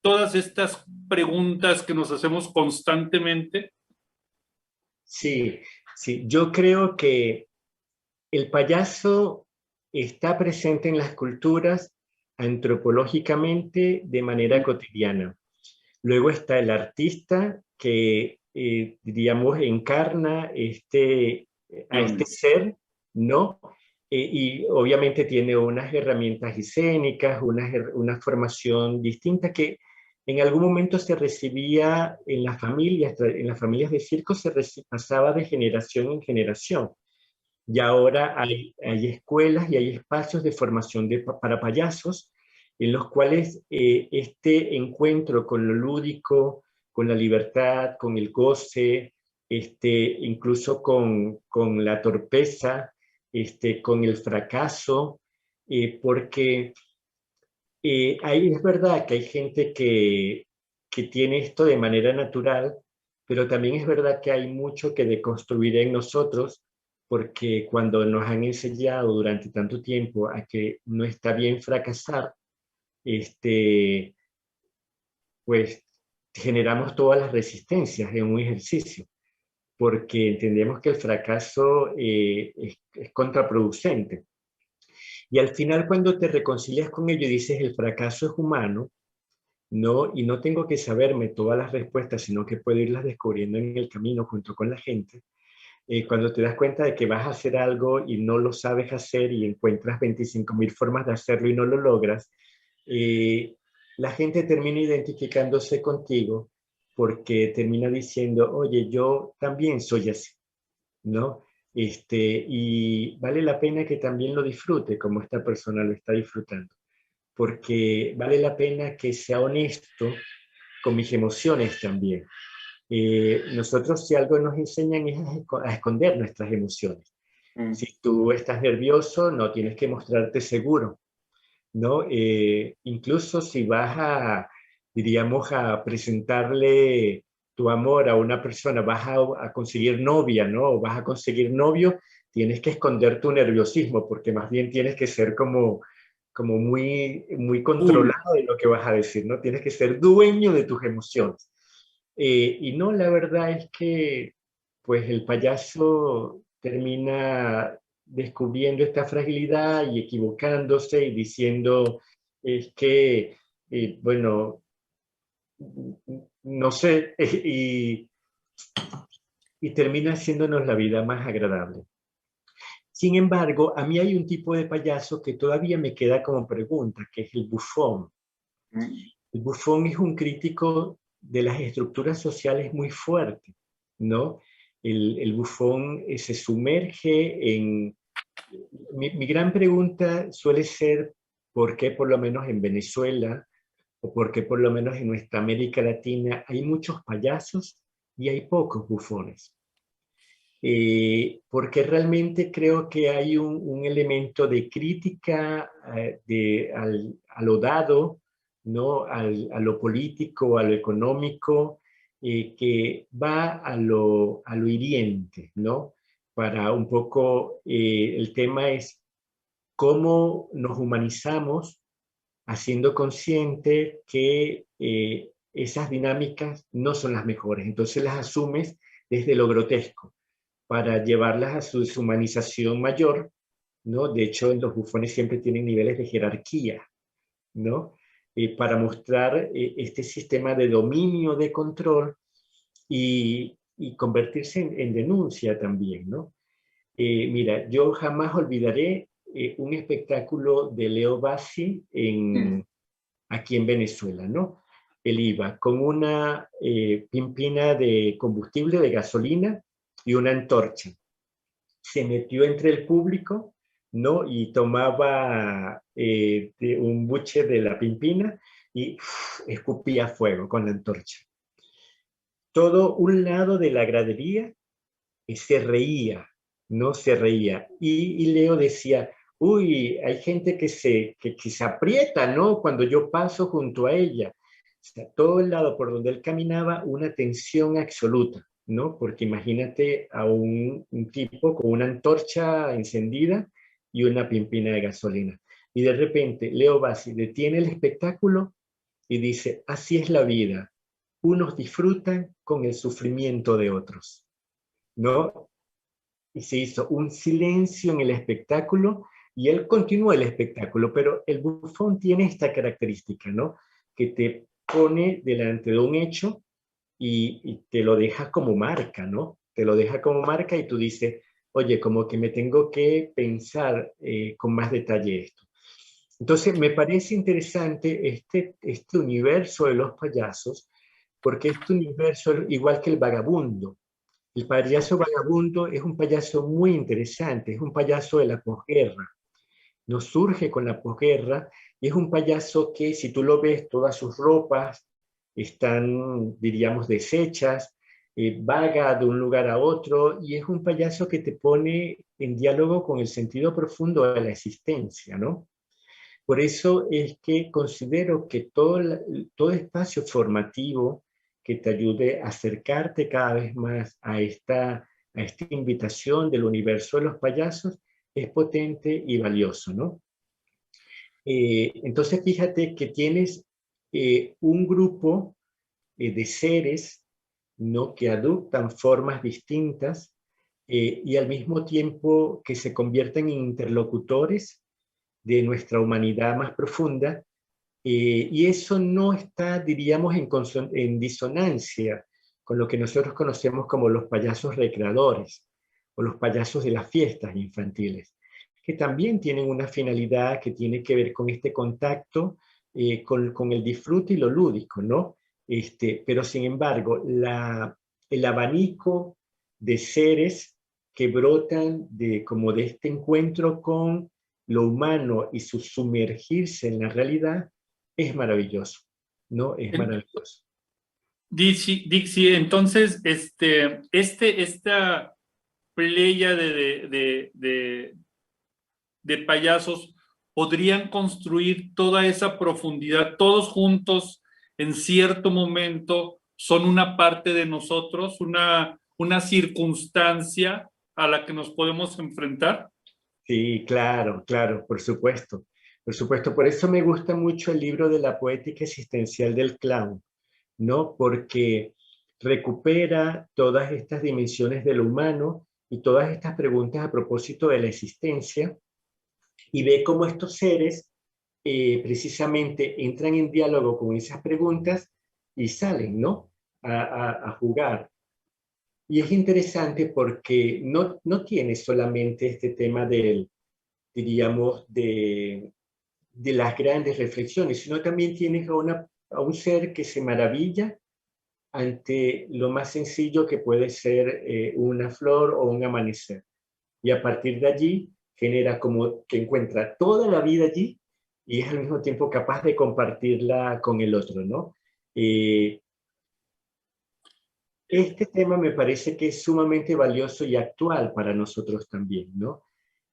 todas estas preguntas que nos hacemos constantemente? Sí, sí, yo creo que el payaso está presente en las culturas antropológicamente de manera cotidiana. Luego está el artista que, diríamos, encarna a este ser, ¿no? Y obviamente tiene unas herramientas escénicas, una formación distinta que en algún momento se recibía en las familias de circo pasaba de generación en generación. Y ahora hay escuelas y hay espacios de formación para payasos en los cuales este encuentro con lo lúdico, con la libertad, con el goce, incluso con la torpeza, con el fracaso, porque ahí es verdad que hay gente que tiene esto de manera natural, pero también es verdad que hay mucho que deconstruir en nosotros, porque cuando nos han enseñado durante tanto tiempo a que no está bien fracasar, pues generamos todas las resistencias en un ejercicio, porque entendemos que el fracaso es contraproducente. Y al final, cuando te reconcilias con ello y dices el fracaso es humano, ¿no? Y no tengo que saberme todas las respuestas, sino que puedo irlas descubriendo en el camino junto con la gente. Cuando te das cuenta de que vas a hacer algo y no lo sabes hacer y encuentras 25.000 formas de hacerlo y no lo logras, la gente termina identificándose contigo porque termina diciendo, oye, yo también soy así, ¿no? Y vale la pena que también lo disfrute como esta persona lo está disfrutando, porque vale la pena que sea honesto con mis emociones también. Nosotros, si algo nos enseñan es a esconder nuestras emociones. Si tú estás nervioso, no tienes que mostrarte seguro, ¿no? Incluso si diríamos, a presentarle tu amor a una persona, vas a conseguir novia, ¿no? O vas a conseguir novio, tienes que esconder tu nerviosismo, porque más bien tienes que ser como muy, muy controlado de lo que vas a decir, ¿no? Tienes que ser dueño de tus emociones. Y no, la verdad es que pues el payaso termina descubriendo esta fragilidad y equivocándose y diciendo, es que, bueno, no sé, y termina haciéndonos la vida más agradable. Sin embargo, a mí hay un tipo de payaso que todavía me queda como pregunta, que es el bufón. El Buffon es un crítico de las estructuras sociales muy fuerte, ¿no? El Buffon se sumerge en... Mi gran pregunta suele ser por qué por lo menos en Venezuela o por qué por lo menos en nuestra América Latina hay muchos payasos y hay pocos bufones. Porque realmente creo que hay un elemento de crítica a lo dado, ¿no? A lo político, a lo económico, que va a lo hiriente, ¿no? Para un poco, el tema es cómo nos humanizamos haciendo consciente que esas dinámicas no son las mejores. Entonces las asumes desde lo grotesco para llevarlas a su deshumanización mayor, ¿no? De hecho, los bufones siempre tienen niveles de jerarquía, ¿no? Para mostrar este sistema de dominio, de control y convertirse en denuncia también, ¿no? Mira, yo jamás olvidaré un espectáculo de Leo Bassi aquí en Venezuela, ¿no? Él iba con una pimpina de combustible, de gasolina, y una antorcha. Se metió entre el público, ¿no? Y tomaba un buche de la pimpina y escupía fuego con la antorcha. Todo un lado de la gradería se reía, ¿no? Se reía. Y Leo decía, uy, hay gente que se aprieta, ¿no? Cuando yo paso junto a ella. O sea, todo el lado por donde él caminaba, una tensión absoluta, ¿no? Porque imagínate a un tipo con una antorcha encendida y una pimpina de gasolina. Y de repente Leo Bassi detiene el espectáculo y dice, así es la vida. Unos disfrutan con el sufrimiento de otros, ¿no? Y se hizo un silencio en el espectáculo y él continuó el espectáculo, pero el Buffon tiene esta característica, ¿no? Que te pone delante de un hecho y te lo deja como marca, ¿no? Te lo deja como marca y tú dices, oye, como que me tengo que pensar con más detalle esto. Entonces, me parece interesante este universo de los payasos, porque este universo, igual que el vagabundo, el payaso vagabundo es un payaso muy interesante, es un payaso de la posguerra. Nos surge con la posguerra y es un payaso que, si tú lo ves, todas sus ropas están, diríamos, deshechas, vaga de un lugar a otro, y es un payaso que te pone en diálogo con el sentido profundo de la existencia, ¿no? Por eso es que considero que todo espacio formativo que te ayude a acercarte cada vez más a esta invitación del universo de los payasos es potente y valioso, ¿no? Entonces fíjate que tienes un grupo de seres, ¿no? Que adoptan formas distintas y al mismo tiempo que se convierten en interlocutores de nuestra humanidad más profunda, y eso no está, diríamos, en disonancia con lo que nosotros conocemos como los payasos recreadores o los payasos de las fiestas infantiles, que también tienen una finalidad que tiene que ver con este contacto, con el disfrute y lo lúdico, ¿no? Pero sin embargo, el abanico de seres que brotan como de este encuentro con lo humano y su sumergirse en la realidad es maravilloso, ¿no? Es maravilloso. Dixie, entonces, esta playa de payasos podrían construir toda esa profundidad, todos juntos en cierto momento son una parte de nosotros, una circunstancia a la que nos podemos enfrentar. Sí, claro, claro, por supuesto. Por supuesto, por eso me gusta mucho el libro de la poética existencial del clown, ¿no? Porque recupera todas estas dimensiones de lo humano y todas estas preguntas a propósito de la existencia y ve cómo estos seres precisamente entran en diálogo con esas preguntas y salen, ¿no? A jugar. Y es interesante porque no tiene solamente este tema diríamos, de las grandes reflexiones, sino también tiene a un ser que se maravilla ante lo más sencillo que puede ser una flor o un amanecer. Y a partir de allí genera como que encuentra toda la vida allí y es al mismo tiempo capaz de compartirla con el otro, ¿no? Este tema me parece que es sumamente valioso y actual para nosotros también, ¿no?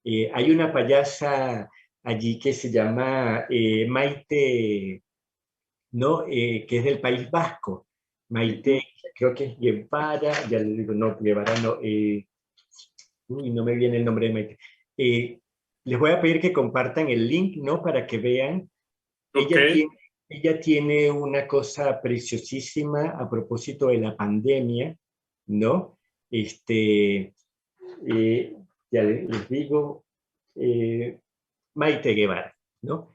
Hay una payasa allí que se llama Maite, ¿no? Que es del País Vasco. Maite, creo que es Guevara, ya le digo, no, Guevara no, uy, no me viene el nombre de Maite. Les voy a pedir que compartan el link, ¿no? Para que vean. Ok. Ella tiene una cosa preciosísima a propósito de la pandemia, ¿no? Ya les digo, Maite Guevara, ¿no?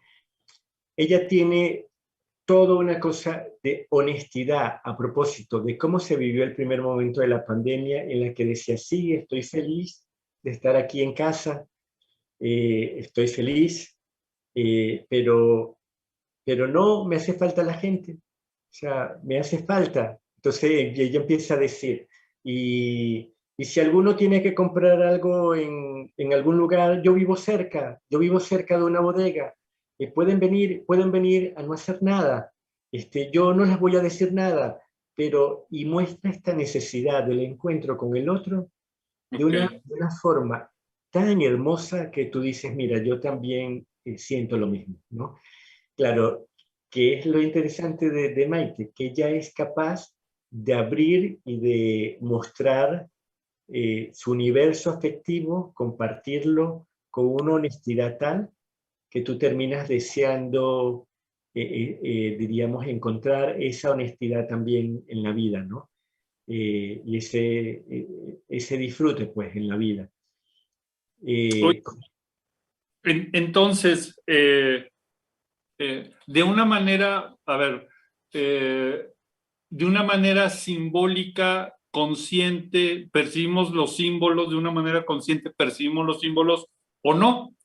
Ella tiene toda una cosa de honestidad a propósito de cómo se vivió el primer momento de la pandemia, en la que decía, sí, estoy feliz de estar aquí en casa, estoy feliz, pero no me hace falta la gente, o sea, me hace falta. Entonces ella empieza a decir, y si alguno tiene que comprar algo en algún lugar, yo vivo cerca de una bodega, pueden venir a no hacer nada, yo no les voy a decir nada, pero y muestra esta necesidad del encuentro con el otro Ok. de una forma tan hermosa que tú dices, mira, yo también siento lo mismo, ¿no? Claro, que es lo interesante de Maite, que ella es capaz de abrir y de mostrar su universo afectivo, compartirlo con una honestidad tal que tú terminas deseando, diríamos, encontrar esa honestidad también en la vida, ¿no? Y ese disfrute, pues, en la vida. Oye, Eh, entonces, de una manera, a ver, de una manera simbólica, consciente, percibimos los símbolos, de una manera consciente percibimos los símbolos o no,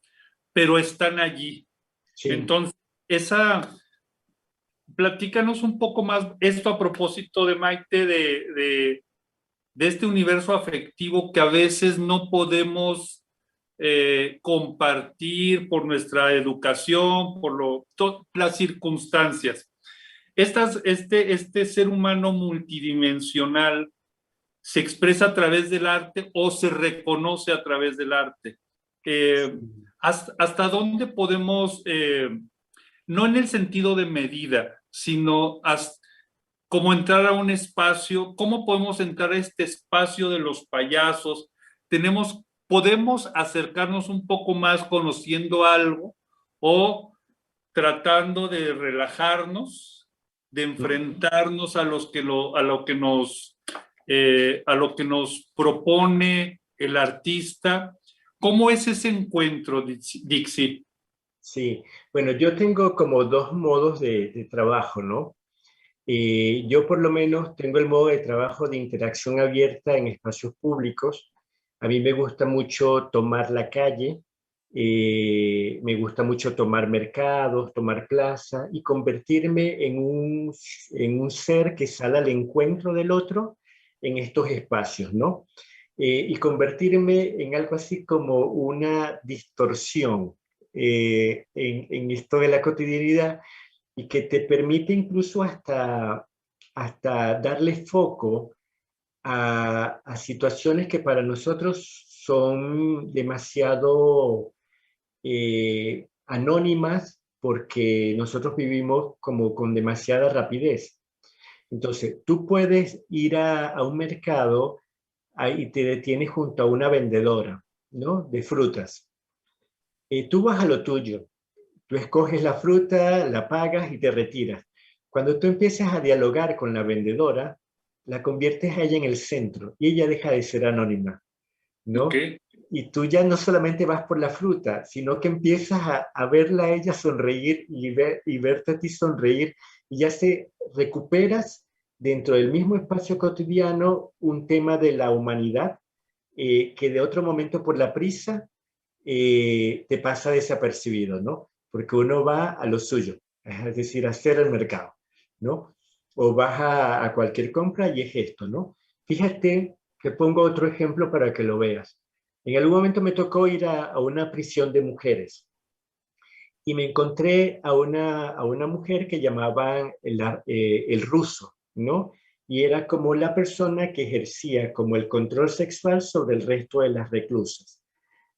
pero están allí. sí, Entonces, platícanos un poco más esto a propósito de Maite, de este universo afectivo que a veces no podemos compartir por nuestra educación, por las circunstancias. Este ser humano multidimensional se expresa a través del arte o se reconoce a través del arte. ¿Hasta dónde podemos, no en el sentido de medida, sino como entrar a un espacio, cómo podemos entrar a este espacio de los payasos? ¿Podemos acercarnos un poco más conociendo algo o tratando de relajarnos, de enfrentarnos a lo que nos propone el artista? ¿Cómo es ese encuentro, Dixie? sí. Bueno, yo tengo como dos modos de trabajo, ¿no? Yo por lo menos tengo el modo de trabajo de interacción abierta en espacios públicos. A mí me gusta mucho tomar la calle, me gusta mucho tomar mercados, tomar plaza y convertirme en un ser que sale al encuentro del otro en estos espacios, ¿no? Y convertirme en algo así como una distorsión en esto de la cotidianidad y que te permite incluso hasta darle foco a situaciones que para nosotros son demasiado anónimas porque nosotros vivimos como con demasiada rapidez. Entonces, tú puedes ir a un mercado y te detienes junto a una vendedora, ¿no? De frutas. Tú vas a lo tuyo, tú escoges la fruta, la pagas y te retiras. Cuando tú empiezas a dialogar con la vendedora, la conviertes a ella en el centro y ella deja de ser anónima, Ok, ¿no? Y tú ya no solamente vas por la fruta, sino que empiezas a verla a ella sonreír y verte a ti sonreír y ya se recuperas dentro del mismo espacio cotidiano un tema de la humanidad que de otro momento por la prisa te pasa desapercibido, ¿no? Porque uno va a lo suyo, es decir, a hacer el mercado. ¿no? O vas a cualquier compra y es esto, ¿no? Fíjate que pongo otro ejemplo para que lo veas. En algún momento me tocó ir a una prisión de mujeres y me encontré a una mujer que llamaban el ruso, ¿no? Y era como la persona que ejercía como el control sexual sobre el resto de las reclusas,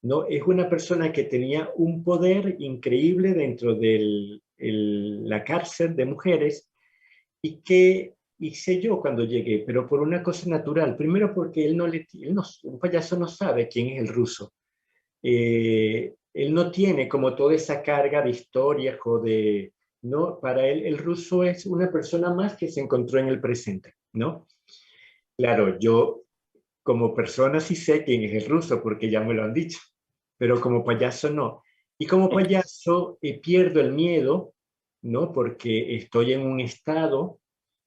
¿no? Es una persona que tenía un poder increíble dentro de la cárcel de mujeres y que hice yo cuando llegué, pero por una cosa natural. Primero porque un payaso no sabe quién es el ruso. Él no tiene como toda esa carga de historias o de, ¿no? Para él el ruso es una persona más que se encontró en el presente, ¿no? Claro, yo como persona sí sé quién es el ruso porque ya me lo han dicho, pero como payaso no. Y como payaso pierdo el miedo, ¿no? Porque estoy en un estado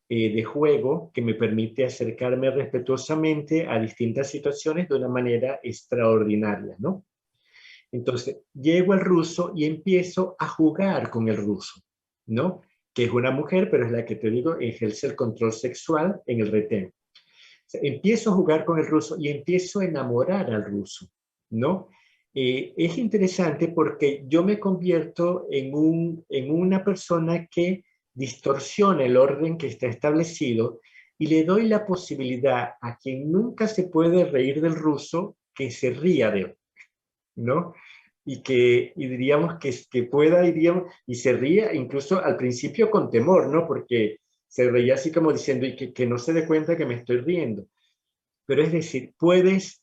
de juego que me permite acercarme respetuosamente a distintas situaciones de una manera extraordinaria, ¿no? Entonces, llego al ruso y empiezo a jugar con el ruso, ¿no? Que es una mujer, pero es la que te digo, ejerce el control sexual en el retén. O sea, empiezo a jugar con el ruso y empiezo a enamorar al ruso, ¿no? Es interesante porque yo me convierto en una persona que distorsiona el orden que está establecido y le doy la posibilidad a quien nunca se puede reír del ruso que se ría de él, ¿no? Y diríamos que pueda, diríamos, y se ría incluso al principio con temor, ¿no? Porque se reía así como diciendo, y que no se dé cuenta que me estoy riendo. Pero es decir, puedes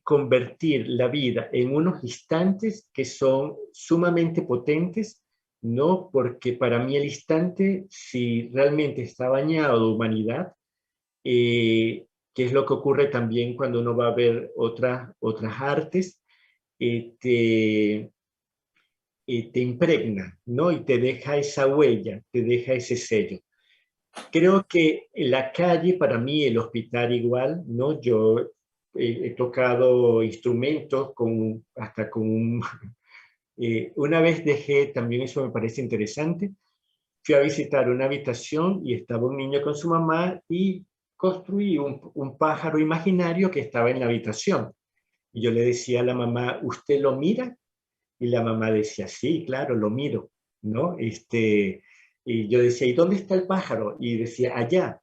convertir la vida en unos instantes que son sumamente potentes, ¿no? Porque para mí el instante, si realmente está bañado de humanidad, que es lo que ocurre también cuando uno va a ver otras artes, te impregna, ¿no? Y te deja esa huella, te deja ese sello. Creo que en la calle, para mí, el hospital igual, ¿no? Yo he tocado instrumentos hasta con un... una vez dejé, también eso me parece interesante, fui a visitar una habitación y estaba un niño con su mamá y construí un pájaro imaginario que estaba en la habitación. Y yo le decía a la mamá, ¿usted lo mira? Y la mamá decía, sí, claro, lo miro, ¿no? Y yo decía, ¿y dónde está el pájaro? Y decía, allá.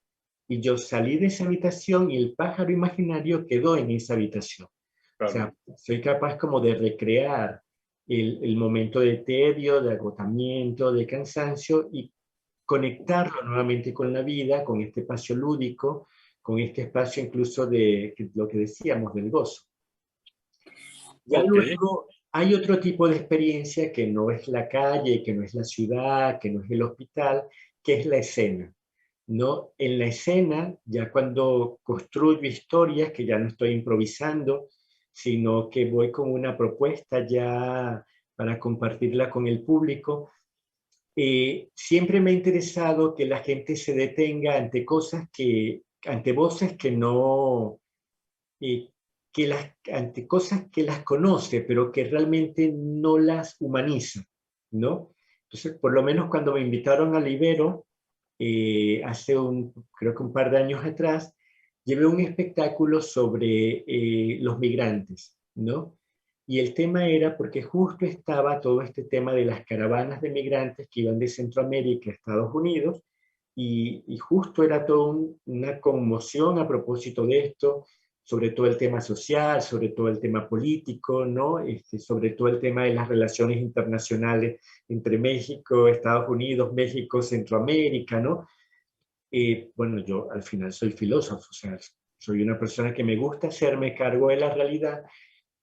Y yo salí de esa habitación y el pájaro imaginario quedó en esa habitación. Claro. O sea, soy capaz como de recrear el momento de tedio, de agotamiento, de cansancio y conectarlo nuevamente con la vida, con este espacio lúdico, con este espacio incluso de lo que decíamos, del gozo. Ya luego hay otro tipo de experiencia que no es la calle, que no es la ciudad, que no es el hospital, que es la escena, ¿no? En la escena, ya cuando construyo historias, que ya no estoy improvisando, sino que voy con una propuesta ya para compartirla con el público, siempre me ha interesado que la gente se detenga ante ante voces que no, eh, ante cosas que las conoce, pero que realmente no las humaniza, ¿no? Entonces, por lo menos cuando me invitaron al Ibero, creo que un par de años atrás, llevé un espectáculo sobre los migrantes, ¿no? Y el tema era porque justo estaba todo este tema de las caravanas de migrantes que iban de Centroamérica a Estados Unidos, y justo era toda una conmoción a propósito de esto, sobre todo el tema social, sobre todo el tema político, ¿no? Sobre todo el tema de las relaciones internacionales entre México, Estados Unidos, México, Centroamérica, ¿no? Bueno, yo al final soy filósofo, o sea, soy una persona que me gusta hacerme cargo de la realidad,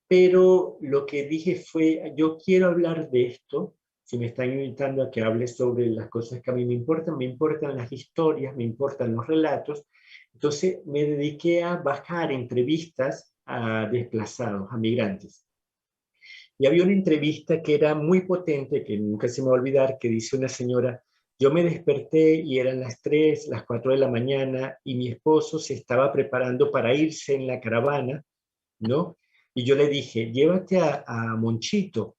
pero lo que dije fue, yo quiero hablar de esto, si me están invitando a que hable sobre las cosas que a mí me importan las historias, me importan los relatos, entonces me dediqué a bajar entrevistas a desplazados, a migrantes. Y había una entrevista que era muy potente, que nunca se me va a olvidar, que dice una señora, yo me desperté y eran las 3, las 4 de la mañana y mi esposo se estaba preparando para irse en la caravana, ¿no? Y yo le dije, llévate a Monchito.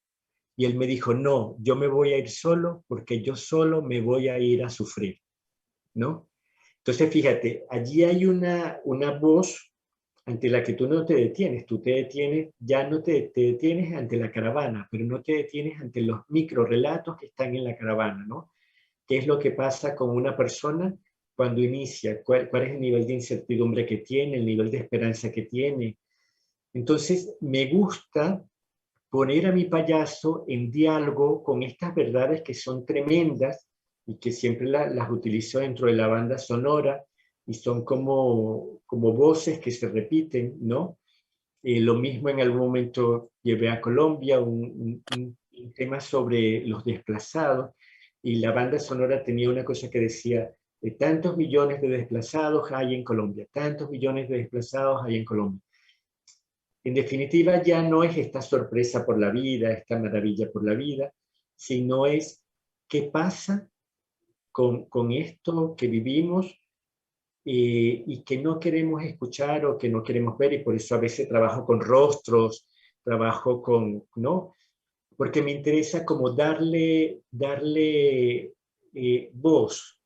Y él me dijo, no, yo me voy a ir solo porque yo solo me voy a ir a sufrir, ¿no? Entonces, fíjate, allí hay una voz ante la que tú no te detienes. Tú te detienes, ya no te detienes ante la caravana, pero no te detienes ante los microrelatos que están en la caravana, ¿no? ¿Qué es lo que pasa con una persona cuando inicia? ¿Cuál es el nivel de incertidumbre que tiene, el nivel de esperanza que tiene? Entonces, me gusta poner a mi payaso en diálogo con estas verdades que son tremendas y que siempre las utilizo dentro de la banda sonora y son como voces que se repiten, ¿no? Lo mismo en algún momento llevé a Colombia un tema sobre los desplazados y la banda sonora tenía una cosa que decía, tantos millones de desplazados hay en Colombia, tantos millones de desplazados hay en Colombia. En definitiva, ya no es esta sorpresa por la vida, esta maravilla por la vida, sino es qué pasa con esto que vivimos y que no queremos escuchar o que no queremos ver, y por eso a veces trabajo con rostros, trabajo con, ¿no? Porque me interesa como darle voz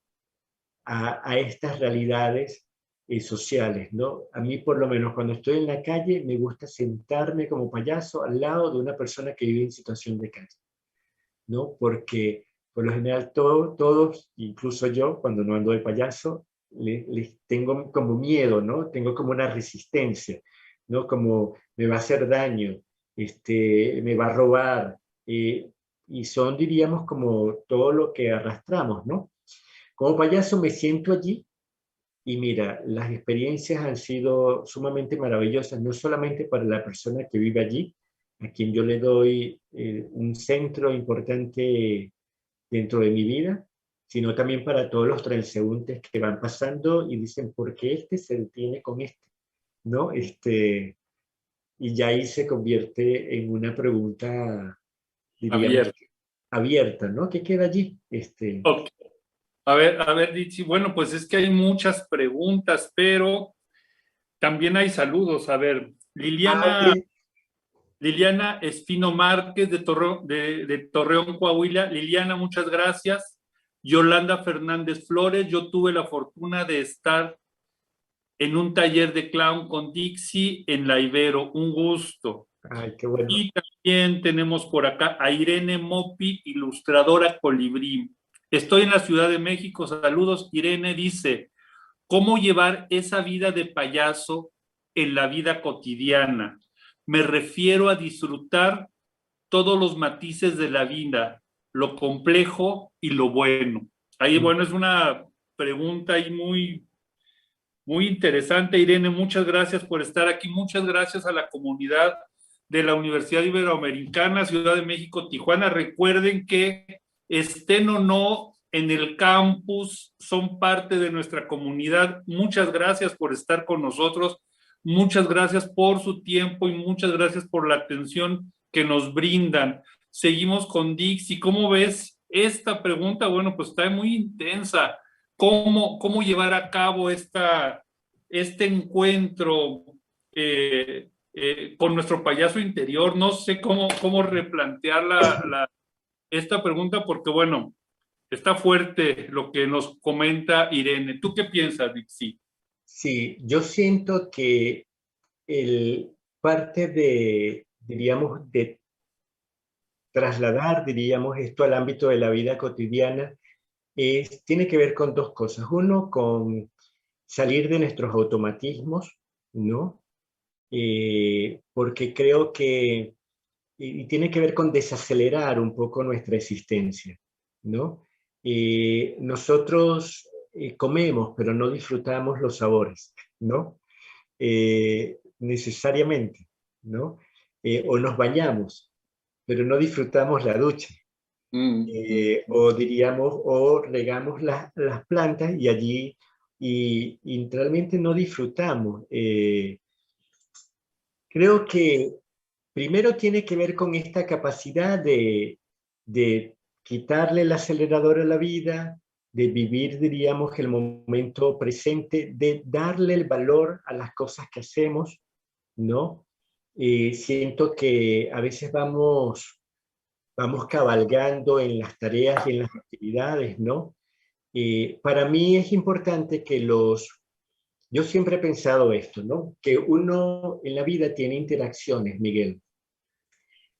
a estas realidades sociales, ¿no? A mí, por lo menos, cuando estoy en la calle, me gusta sentarme como payaso al lado de una persona que vive en situación de calle, ¿no? Porque, por lo general, todos, incluso yo, cuando no ando de payaso, les tengo como miedo, ¿no? Tengo como una resistencia, ¿no? Como me va a hacer daño, me va a robar, y son, diríamos, como todo lo que arrastramos, ¿no? Como payaso me siento allí y mira, las experiencias han sido sumamente maravillosas, no solamente para la persona que vive allí, a quien yo le doy un centro importante dentro de mi vida, sino también para todos los transeúntes que van pasando y dicen, ¿por qué este se detiene con este? ¿No? Y ya ahí se convierte en una pregunta, diríamos, Abierto. abierta, ¿no? ¿Qué queda allí? Ok. A ver, Ditsi, bueno, pues es que hay muchas preguntas, pero también hay saludos. A ver, Ok. Liliana Espino Márquez de Torreón, Coahuila. Liliana, muchas gracias. Yolanda Fernández Flores, yo tuve la fortuna de estar en un taller de clown con Dixie en la Ibero. Un gusto. Ay, qué bueno. Y también tenemos por acá a Irene Mopi, ilustradora Colibrí. Estoy en la Ciudad de México. Saludos. Irene dice, ¿cómo llevar esa vida de payaso en la vida cotidiana? Me refiero a disfrutar todos los matices de la vida, lo complejo y lo bueno. Ahí, bueno, es una pregunta ahí muy interesante, Irene. Muchas gracias por estar aquí. Muchas gracias a la comunidad de la Universidad Iberoamericana, Ciudad de México, Tijuana. Recuerden que estén o no en el campus, son parte de nuestra comunidad. Muchas gracias por estar con nosotros. Muchas gracias por su tiempo y muchas gracias por la atención que nos brindan. Seguimos con Dixie. ¿Cómo ves esta pregunta? Bueno, pues está muy intensa. ¿Cómo llevar a cabo este encuentro con nuestro payaso interior? No sé cómo replantear esta pregunta porque, bueno, está fuerte lo que nos comenta Irene. ¿Tú qué piensas, Dixie? Sí, yo siento que parte de, diríamos, de trasladar, diríamos, esto al ámbito de la vida cotidiana tiene que ver con dos cosas. Uno, con salir de nuestros automatismos, ¿no? Porque creo que y tiene que ver con desacelerar un poco nuestra existencia, ¿no? Nosotros comemos, pero no disfrutamos los sabores, ¿no? Necesariamente, ¿no? O nos bañamos, pero no disfrutamos la ducha. O diríamos, o regamos las plantas y allí, y realmente no disfrutamos. Creo que primero tiene que ver con esta capacidad de quitarle el acelerador a la vida, de vivir, diríamos, el momento presente, de darle el valor a las cosas que hacemos, ¿no? Siento que a veces vamos cabalgando en las tareas y en las actividades, ¿no? Para mí es importante que yo siempre he pensado esto, ¿no? Que uno en la vida tiene interacciones, Miguel.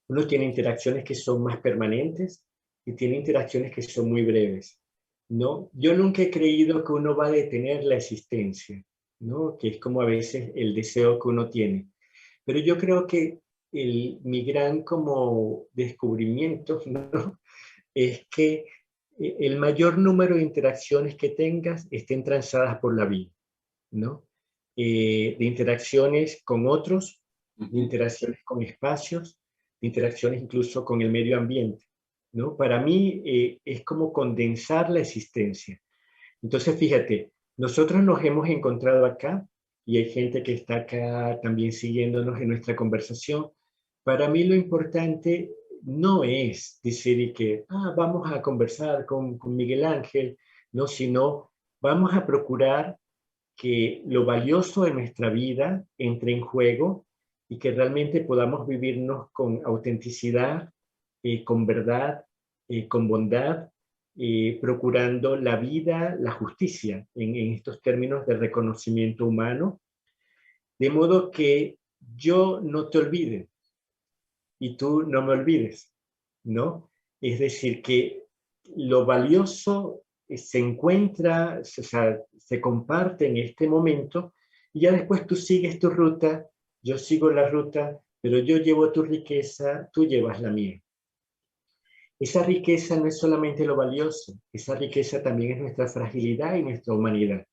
Uno tiene interacciones que son más permanentes y tiene interacciones que son muy breves, ¿no? Yo nunca he creído que uno va a detener la existencia, ¿no? Que es como a veces el deseo que uno tiene. Pero yo creo que mi gran como descubrimiento, ¿no? Es que el mayor número de interacciones que tengas estén transadas por la vida, ¿no? De interacciones con otros, de interacciones con espacios, de interacciones incluso con el medio ambiente, ¿no? Para mí es como condensar la existencia. Entonces, fíjate, nosotros nos hemos encontrado acá y hay gente que está acá también siguiéndonos en nuestra conversación. Para mí lo importante no es decir que vamos a conversar con Miguel Ángel, no, sino vamos a procurar que lo valioso de nuestra vida entre en juego y que realmente podamos vivirnos con autenticidad, con verdad, con bondad, procurando la vida, la justicia en estos términos de reconocimiento humano, de modo que yo no te olvide y tú no me olvides, ¿no? Es decir, que lo valioso se encuentra, o sea, se comparte en este momento y ya después tú sigues tu ruta, yo sigo la ruta, pero yo llevo tu riqueza, tú llevas la mía. Esa riqueza no es solamente lo valioso, esa riqueza también es nuestra fragilidad y nuestra humanidad.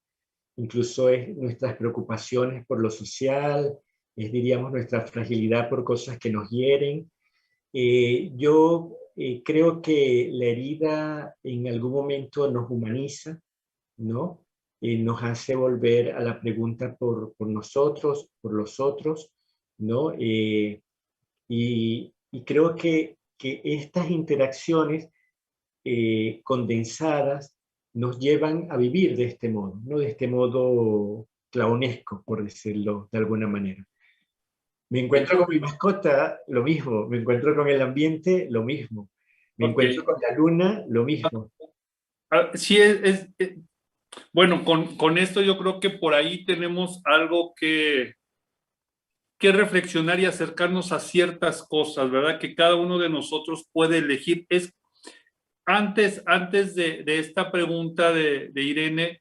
Incluso es nuestras preocupaciones por lo social, es, diríamos, nuestra fragilidad por cosas que nos hieren. Yo creo que la herida en algún momento nos humaniza, ¿no? Nos hace volver a la pregunta por nosotros, por los otros, ¿no? Y creo que estas interacciones condensadas nos llevan a vivir de este modo, ¿no? De este modo clownesco, por decirlo de alguna manera. Me encuentro con mi mascota, lo mismo. Me encuentro con el ambiente, lo mismo. Me encuentro con la luna, lo mismo. Sí, bueno, con esto yo creo que por ahí tenemos algo que reflexionar y acercarnos a ciertas cosas, ¿verdad? Que cada uno de nosotros puede elegir. Antes de esta pregunta de Irene,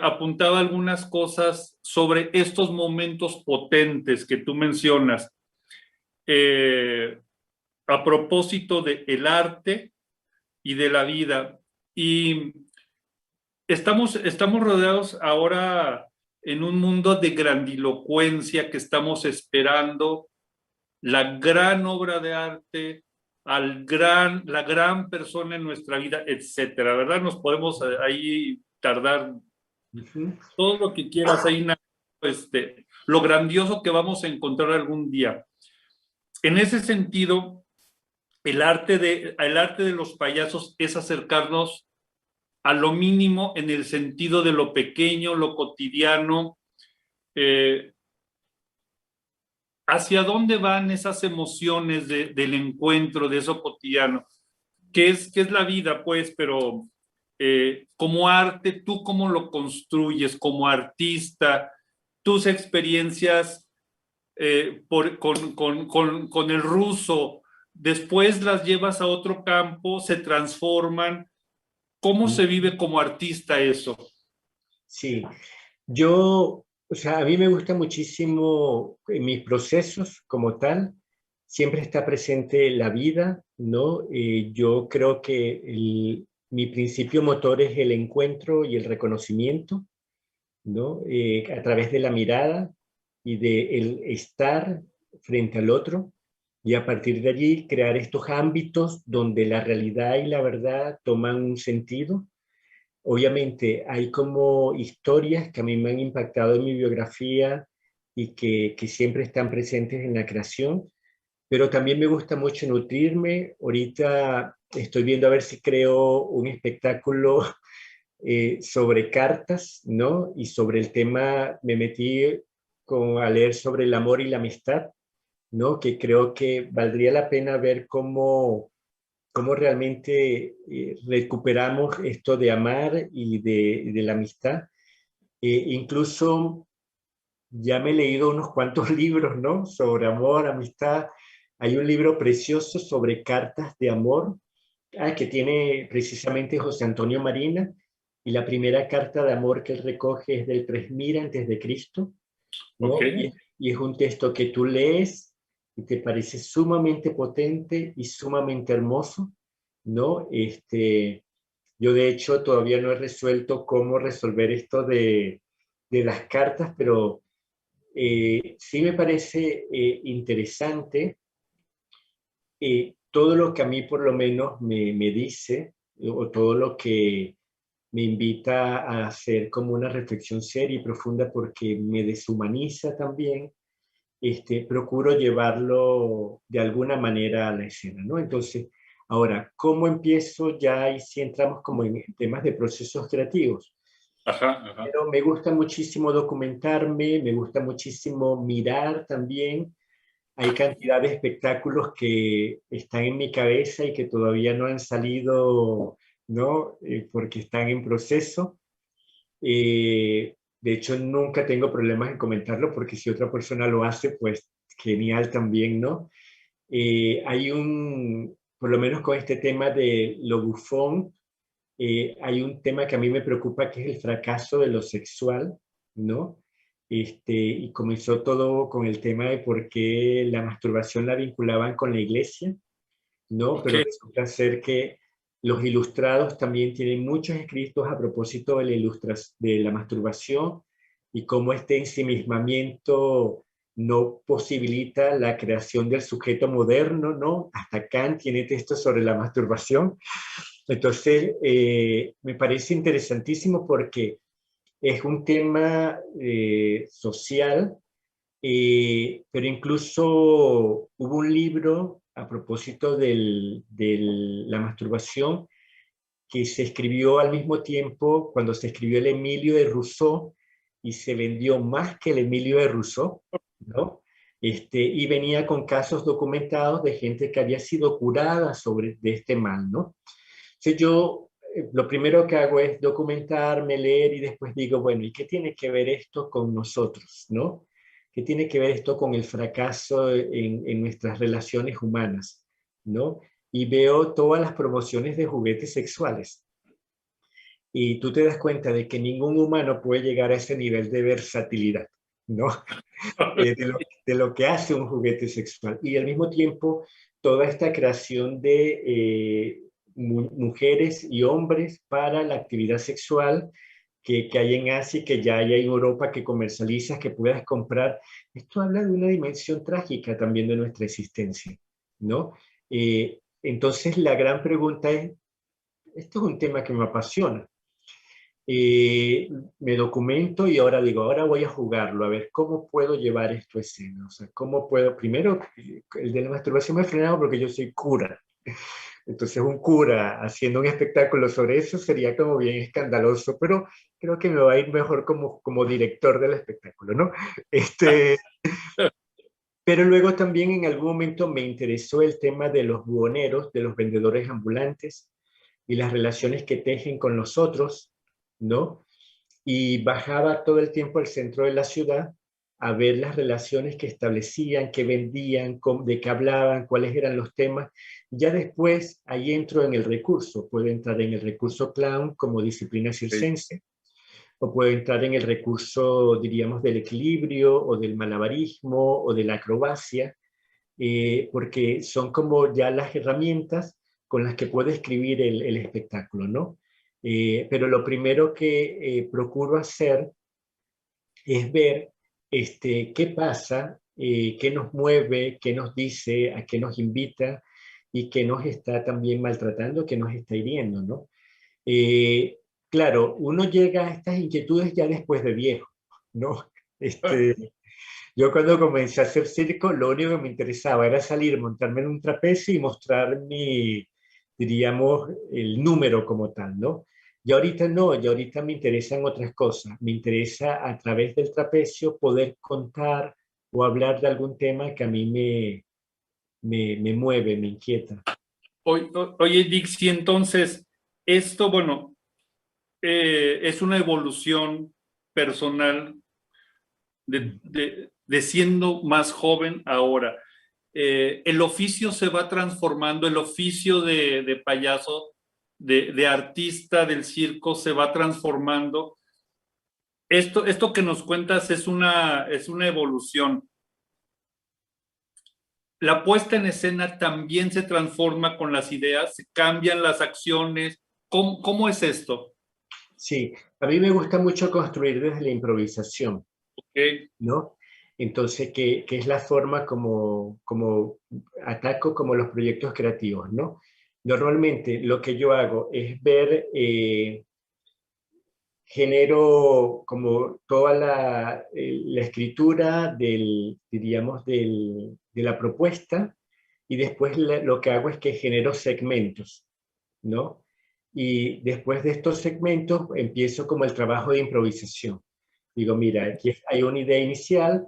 apuntaba algunas cosas sobre estos momentos potentes que tú mencionas. A propósito del arte y de la vida. Y estamos rodeados ahora en un mundo de grandilocuencia que estamos esperando la gran obra de arte, la gran persona en nuestra vida, etcétera, ¿verdad? Nos podemos ahí tardar todo lo que quieras ahí, lo grandioso que vamos a encontrar algún día. En ese sentido, el arte de los payasos es acercarnos a lo mínimo en el sentido de lo pequeño, lo cotidiano. ¿Hacia dónde van esas emociones del encuentro, de eso cotidiano? ¿Qué es la vida, pues? Pero como arte, ¿tú cómo lo construyes como artista? Tus experiencias con el ruso, después las llevas a otro campo, se transforman. ¿Cómo se vive como artista eso? Sí, o sea, a mí me gusta muchísimo en mis procesos como tal, siempre está presente la vida, ¿no? Yo creo que mi principio motor es el encuentro y el reconocimiento, ¿no? A través de la mirada y de el estar frente al otro y a partir de allí crear estos ámbitos donde la realidad y la verdad toman un sentido. Obviamente hay como historias que a mí me han impactado en mi biografía y que siempre están presentes en la creación, pero también me gusta mucho nutrirme. Ahorita estoy viendo a ver si creo un espectáculo sobre cartas, ¿no? Y sobre el tema me metí a leer sobre el amor y la amistad, ¿no? Que creo que valdría la pena ver cómo cómo realmente recuperamos esto de amar y de la amistad. Incluso ya me he leído unos cuantos libros, ¿no? Sobre amor, amistad. Hay un libro precioso sobre cartas de amor, que tiene precisamente José Antonio Marina, y la primera carta de amor que él recoge es del 3000 antes de Cristo, Ok. ¿no? Y es un texto que tú lees y te parece sumamente potente y sumamente hermoso, ¿no? Yo de hecho todavía no he resuelto cómo resolver esto de las cartas, pero sí me parece interesante todo lo que a mí por lo menos me dice, o todo lo que me invita a hacer como una reflexión seria y profunda porque me deshumaniza también, procuro llevarlo de alguna manera a la escena, ¿no? Entonces, ahora, ¿cómo empiezo ya? Y si entramos como en temas de procesos creativos. Ajá, ajá. Pero me gusta muchísimo documentarme, me gusta muchísimo mirar también. Hay cantidad de espectáculos que están en mi cabeza y que todavía no han salido, ¿no? Porque están en proceso. De hecho, nunca tengo problemas en comentarlo porque si otra persona lo hace, pues genial también, ¿no? Por lo menos con este tema de lo bufón, hay un tema que a mí me preocupa que es el fracaso de lo sexual, ¿no? Y comenzó todo con el tema de por qué la masturbación la vinculaban con la iglesia, ¿no? Ok. Pero resulta ser que los ilustrados también tienen muchos escritos a propósito de de la masturbación y cómo este ensimismamiento no posibilita la creación del sujeto moderno, ¿no? Hasta Kant tiene textos sobre la masturbación. Entonces, me parece interesantísimo porque es un tema social, pero incluso hubo un libro a propósito de la masturbación que se escribió al mismo tiempo cuando se escribió el Emilio de Rousseau y se vendió más que el Emilio de Rousseau, ¿no? Y venía con casos documentados de gente que había sido curada de este mal, ¿no? Entonces yo lo primero que hago es documentarme, leer y después digo, bueno, ¿y qué tiene que ver esto con nosotros, no? ¿Qué tiene que ver esto con el fracaso en nuestras relaciones humanas, no? Y veo todas las promociones de juguetes sexuales. Y tú te das cuenta de que ningún humano puede llegar a ese nivel de versatilidad, ¿no? De lo que hace un juguete sexual. Y al mismo tiempo, toda esta creación de mujeres y hombres para la actividad sexual que hay en Asia y que ya hay en Europa, que comercializas, que puedas comprar. Esto habla de una dimensión trágica también de nuestra existencia, ¿no? Entonces, la gran pregunta es, esto es un tema que me apasiona. Me documento y ahora digo, ahora voy a jugarlo, a ver cómo puedo llevar esto a escena. O sea, cómo puedo, primero, el de la masturbación me he frenado porque yo soy cura. Entonces, un cura haciendo un espectáculo sobre eso sería como bien escandaloso, pero creo que me va a ir mejor como director del espectáculo, ¿no? Pero luego también en algún momento me interesó el tema de los buhoneros, de los vendedores ambulantes y las relaciones que tejen con los otros, ¿no? Y bajaba todo el tiempo al centro de la ciudad a ver las relaciones que establecían, que vendían, de qué hablaban, cuáles eran los temas. Ya después ahí entro en el recurso, puedo entrar en el recurso clown como disciplina Sí. circense, o puedo entrar en el recurso, diríamos, del equilibrio o del malabarismo o de la acrobacia, porque son como ya las herramientas con las que puedo escribir el espectáculo, ¿no? Pero lo primero que procuro hacer es ver qué pasa, qué nos mueve, qué nos dice, a qué nos invita y qué nos está también maltratando, qué nos está hiriendo, ¿no? Eh, claro, uno llega a estas inquietudes ya después de viejo, ¿no? Yo cuando comencé a hacer circo, lo único que me interesaba era salir, montarme en un trapecio y mostrar diríamos, el número como tal, ¿no? Y ahorita no, y ahorita me interesan otras cosas. Me interesa a través del trapecio poder contar o hablar de algún tema que a mí me mueve, me inquieta. Oye, Dixie, entonces, esto, bueno, es una evolución personal de siendo más joven ahora. El oficio se va transformando, el oficio de payaso, de artista del circo se va transformando. Esto que nos cuentas es una evolución. La puesta en escena también se transforma con las ideas, se cambian las acciones. ¿Cómo es esto? Sí, a mí me gusta mucho construir desde la improvisación, Okay. ¿no? Entonces, que es la forma como ataco como los proyectos creativos, ¿no? Normalmente lo que yo hago es ver, genero como toda la escritura diríamos, de la propuesta y después lo que hago es que genero segmentos, ¿no? Y después de estos segmentos empiezo como el trabajo de improvisación. Digo, mira, aquí hay una idea inicial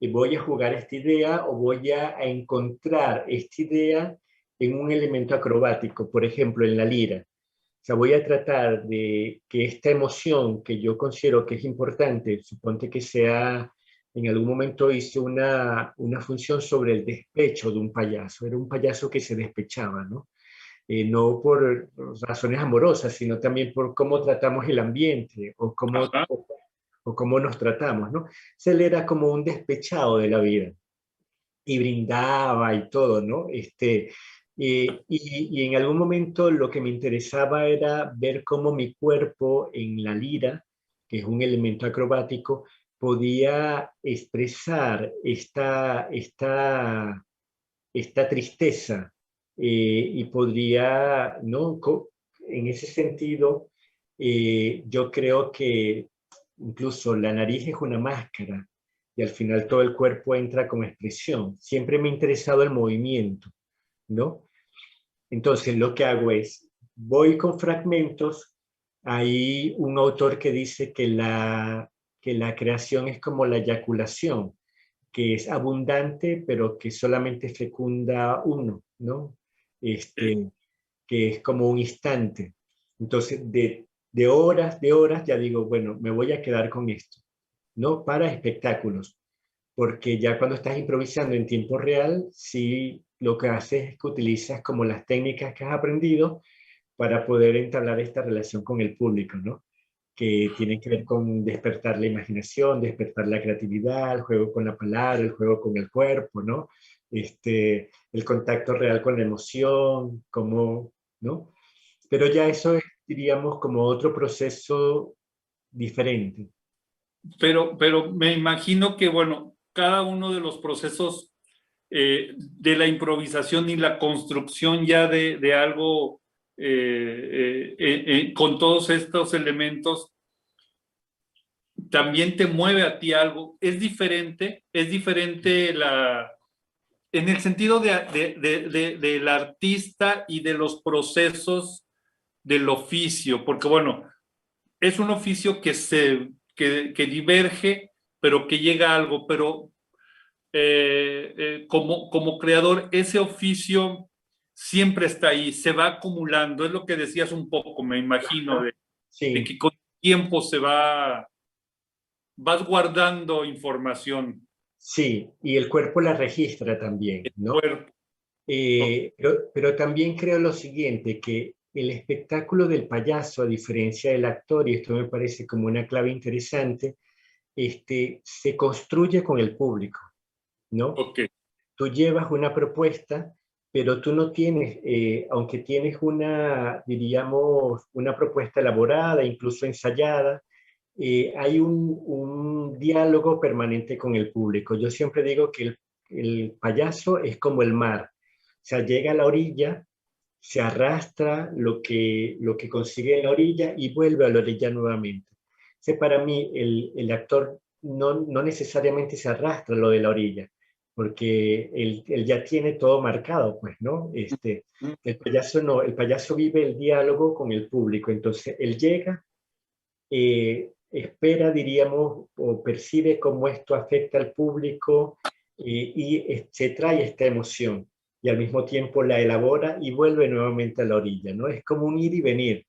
y voy a jugar esta idea o voy a encontrar esta idea en un elemento acrobático, por ejemplo, en la lira. O sea, voy a tratar de que esta emoción que yo considero que es importante, suponte que sea, en algún momento hice una función sobre el despecho de un payaso. Era un payaso que se despechaba, ¿no? No por razones amorosas, sino también por cómo tratamos el ambiente Ajá. o cómo nos tratamos, ¿no? Él era como un despechado de la vida y brindaba y todo, ¿no? Y en algún momento lo que me interesaba era ver cómo mi cuerpo en la lira, que es un elemento acrobático, podía expresar esta tristeza y podría, ¿no? En ese sentido, yo creo que incluso la nariz es una máscara y al final todo el cuerpo entra como expresión. Siempre me ha interesado el movimiento, ¿no? Entonces lo que hago es, voy con fragmentos. Hay un autor que dice que la creación es como la eyaculación, que es abundante, pero que solamente fecunda uno, ¿no? Este, que es como un instante. Entonces, de horas, ya digo, bueno, me voy a quedar con esto, ¿no? Para espectáculos, porque ya cuando estás improvisando en tiempo real, sí lo que haces es que utilizas como las técnicas que has aprendido para poder entablar esta relación con el público, ¿no? Que tienen que ver con despertar la imaginación, despertar la creatividad, el juego con la palabra, el juego con el cuerpo, ¿no? El contacto real con la emoción, como, ¿no? Pero ya eso es, diríamos, como otro proceso diferente. Pero me imagino que, bueno, cada uno de los procesos de la improvisación y la construcción ya de algo con todos estos elementos, también te mueve a ti algo. Es diferente en el sentido del artista y de los procesos del oficio, porque bueno, es un oficio que diverge, pero que llega a algo, pero como creador, ese oficio siempre está ahí, se va acumulando, es lo que decías un poco, me imagino, de Sí, que con el tiempo vas guardando información, sí, y el cuerpo la registra también, ¿no? cuerpo. Pero también creo lo siguiente, que el espectáculo del payaso, a diferencia del actor, y esto me parece como una clave interesante, se construye con el público, ¿no? Ok, Tú llevas una propuesta, pero tú no tienes, aunque tienes diríamos, una propuesta elaborada, incluso ensayada, hay un diálogo permanente con el público. Yo siempre digo que el payaso es como el mar, o sea, llega a la orilla, se arrastra lo que consigue en la orilla y vuelve a la orilla nuevamente. Para mí, el actor no necesariamente se arrastra a lo de la orilla, porque él ya tiene todo marcado, pues, ¿no? El payaso no, el payaso vive el diálogo con el público, entonces él llega, espera, diríamos, o percibe cómo esto afecta al público y se trae esta emoción. y al mismo tiempo la elabora y vuelve nuevamente a la orilla, ¿no? Es como un ir y venir.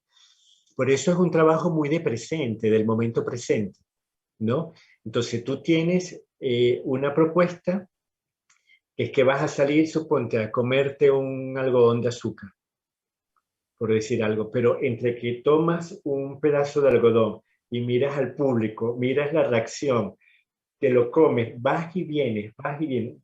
Por eso es un trabajo muy de presente, del momento presente, ¿no? Entonces tú tienes una propuesta que es que vas a salir, suponte, a comerte un algodón de azúcar, por decir algo, pero entre que tomas un pedazo de algodón y miras al público, miras la reacción, te lo comes, vas y vienes,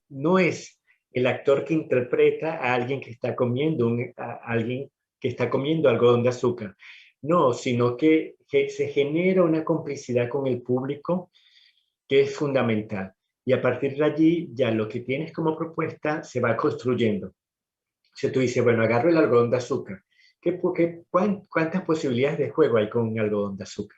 no es el actor que interpreta a alguien que está comiendo, a alguien que está comiendo algodón de azúcar, no, sino que se genera una complicidad con el público que es fundamental. Y a partir de allí, ya lo que tienes como propuesta se va construyendo. Si tú dices, bueno, agarro el algodón de azúcar, ¿cuántas posibilidades de juego hay con un algodón de azúcar?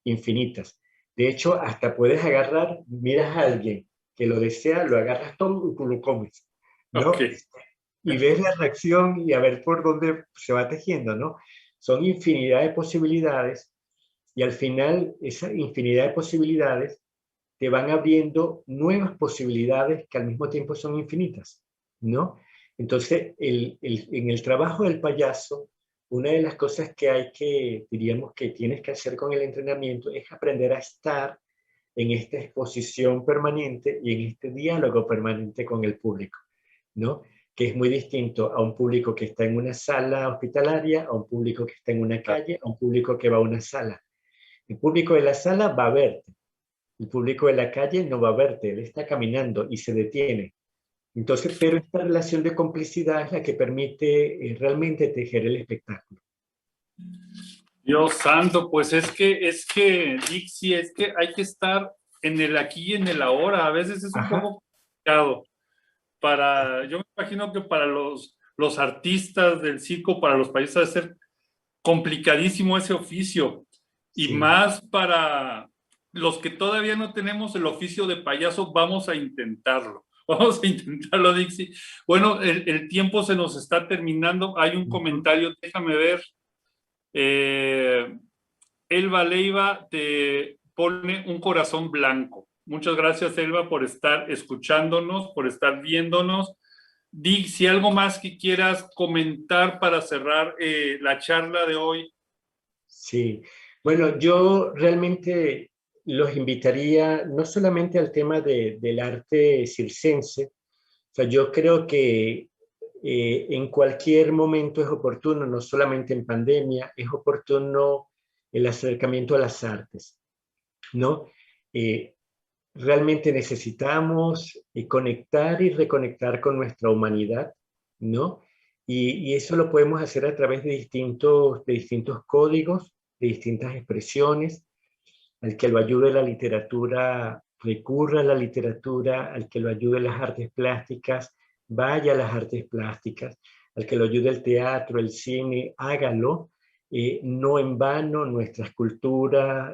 Infinitas. De hecho, hasta puedes agarrar, miras a alguien que lo desea, lo agarras todo y tú lo comes, ¿no? Ok. Y ves la reacción y a ver por dónde se va tejiendo, ¿no? Son infinidad de posibilidades y al final esa infinidad de posibilidades te van abriendo nuevas posibilidades que al mismo tiempo son infinitas, ¿no? Entonces, en el trabajo del payaso, una de las cosas que hay que, diríamos que tienes que hacer con el entrenamiento es aprender a estar en esta exposición permanente y en este diálogo permanente con el público, ¿no? Que es muy distinto a un público que está en una sala hospitalaria, a un público que está en una calle, a un público que va a una sala. El público de la sala va a verte, el público de la calle no va a verte, él está caminando y se detiene. Entonces, pero esta relación de complicidad es la que permite realmente tejer el espectáculo. Dios santo, pues Dixie, es que hay que estar en el aquí y en el ahora. A veces es un poco complicado. Yo me imagino que para los artistas del circo, para los payasos, debe ser complicadísimo ese oficio. Y Sí. más para los que todavía no tenemos el oficio de payaso, vamos a intentarlo. Vamos a intentarlo, Dixie. Bueno, el tiempo se nos está terminando. Hay un comentario, déjame ver. Elba Leiva te pone un corazón blanco. Muchas gracias, Elba, por estar escuchándonos, por estar viéndonos. Dixie, ¿algo más que quieras comentar para cerrar la charla de hoy? Sí, bueno, yo realmente los invitaría no solamente al tema del arte circense, o sea, yo creo que en cualquier momento es oportuno, no solamente en pandemia, es oportuno el acercamiento a las artes, ¿no? Eh, Realmente necesitamos conectar y reconectar con nuestra humanidad, ¿no? Y eso lo podemos hacer a través de distintos códigos, de distintas expresiones. Al que lo ayude la literatura, recurra a la literatura; al que lo ayude las artes plásticas, vaya a las artes plásticas; al que lo ayude el teatro, el cine, hágalo. No en vano nuestra escultura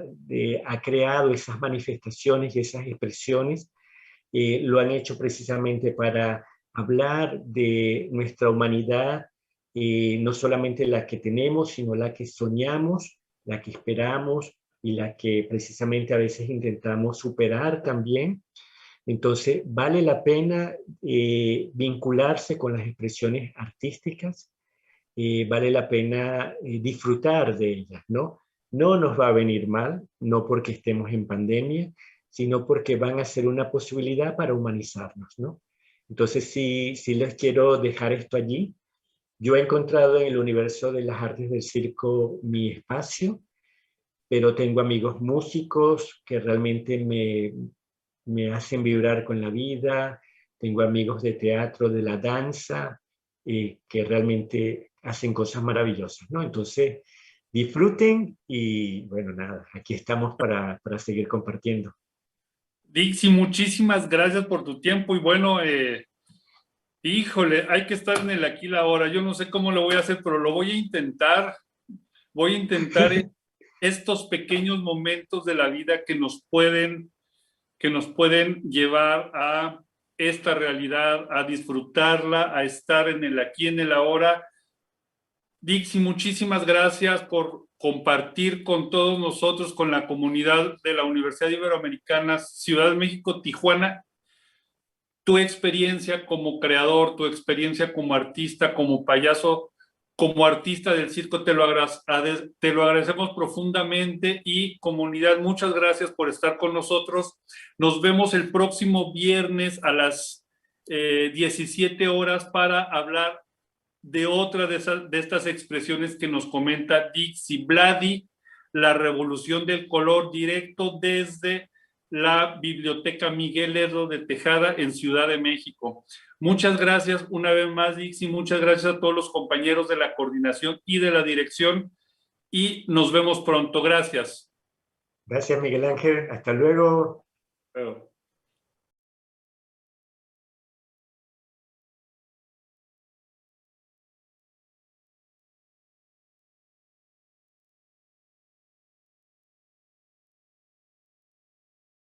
ha creado esas manifestaciones y esas expresiones. Lo han hecho precisamente para hablar de nuestra humanidad, no solamente la que tenemos, sino la que soñamos, la que esperamos y la que precisamente a veces intentamos superar también. Entonces, vale la pena vincularse con las expresiones artísticas, vale la pena disfrutar de ellas, ¿no? No nos va a venir mal, no porque estemos en pandemia, sino porque van a ser una posibilidad para humanizarnos, ¿no? Entonces, sí les quiero dejar esto allí. Yo he encontrado en el universo de las artes del circo mi espacio, pero tengo amigos músicos que realmente me hacen vibrar con la vida, tengo amigos de teatro, de la danza, que realmente hacen cosas maravillosas, ¿no? Entonces, disfruten y bueno, nada, aquí estamos para seguir compartiendo. Dixie, muchísimas gracias por tu tiempo y bueno, híjole, hay que estar en el aquí y la ahora. Yo no sé cómo lo voy a hacer, pero lo voy a intentar. Voy a intentar estos pequeños momentos de la vida que nos pueden llevar a esta realidad, a disfrutarla, a estar en el aquí, en el ahora. Dixie, muchísimas gracias por compartir con todos nosotros, con la comunidad de la Universidad Iberoamericana, Ciudad de México, Tijuana. tu experiencia como creador, tu experiencia como artista, como payaso, como artista del circo, te lo agradecemos profundamente. Y comunidad, muchas gracias por estar con nosotros. Nos vemos el próximo viernes a las 17 horas para hablar de otra de estas expresiones que nos comenta Dixie Vladi, la revolución del color, directo desde la Biblioteca Miguel Lerdo de Tejada en Ciudad de México. Muchas gracias una vez más, Dixie. Muchas gracias a todos los compañeros de la coordinación y de la dirección, y nos vemos pronto. Gracias. Gracias, Miguel Ángel. Hasta luego. Pero...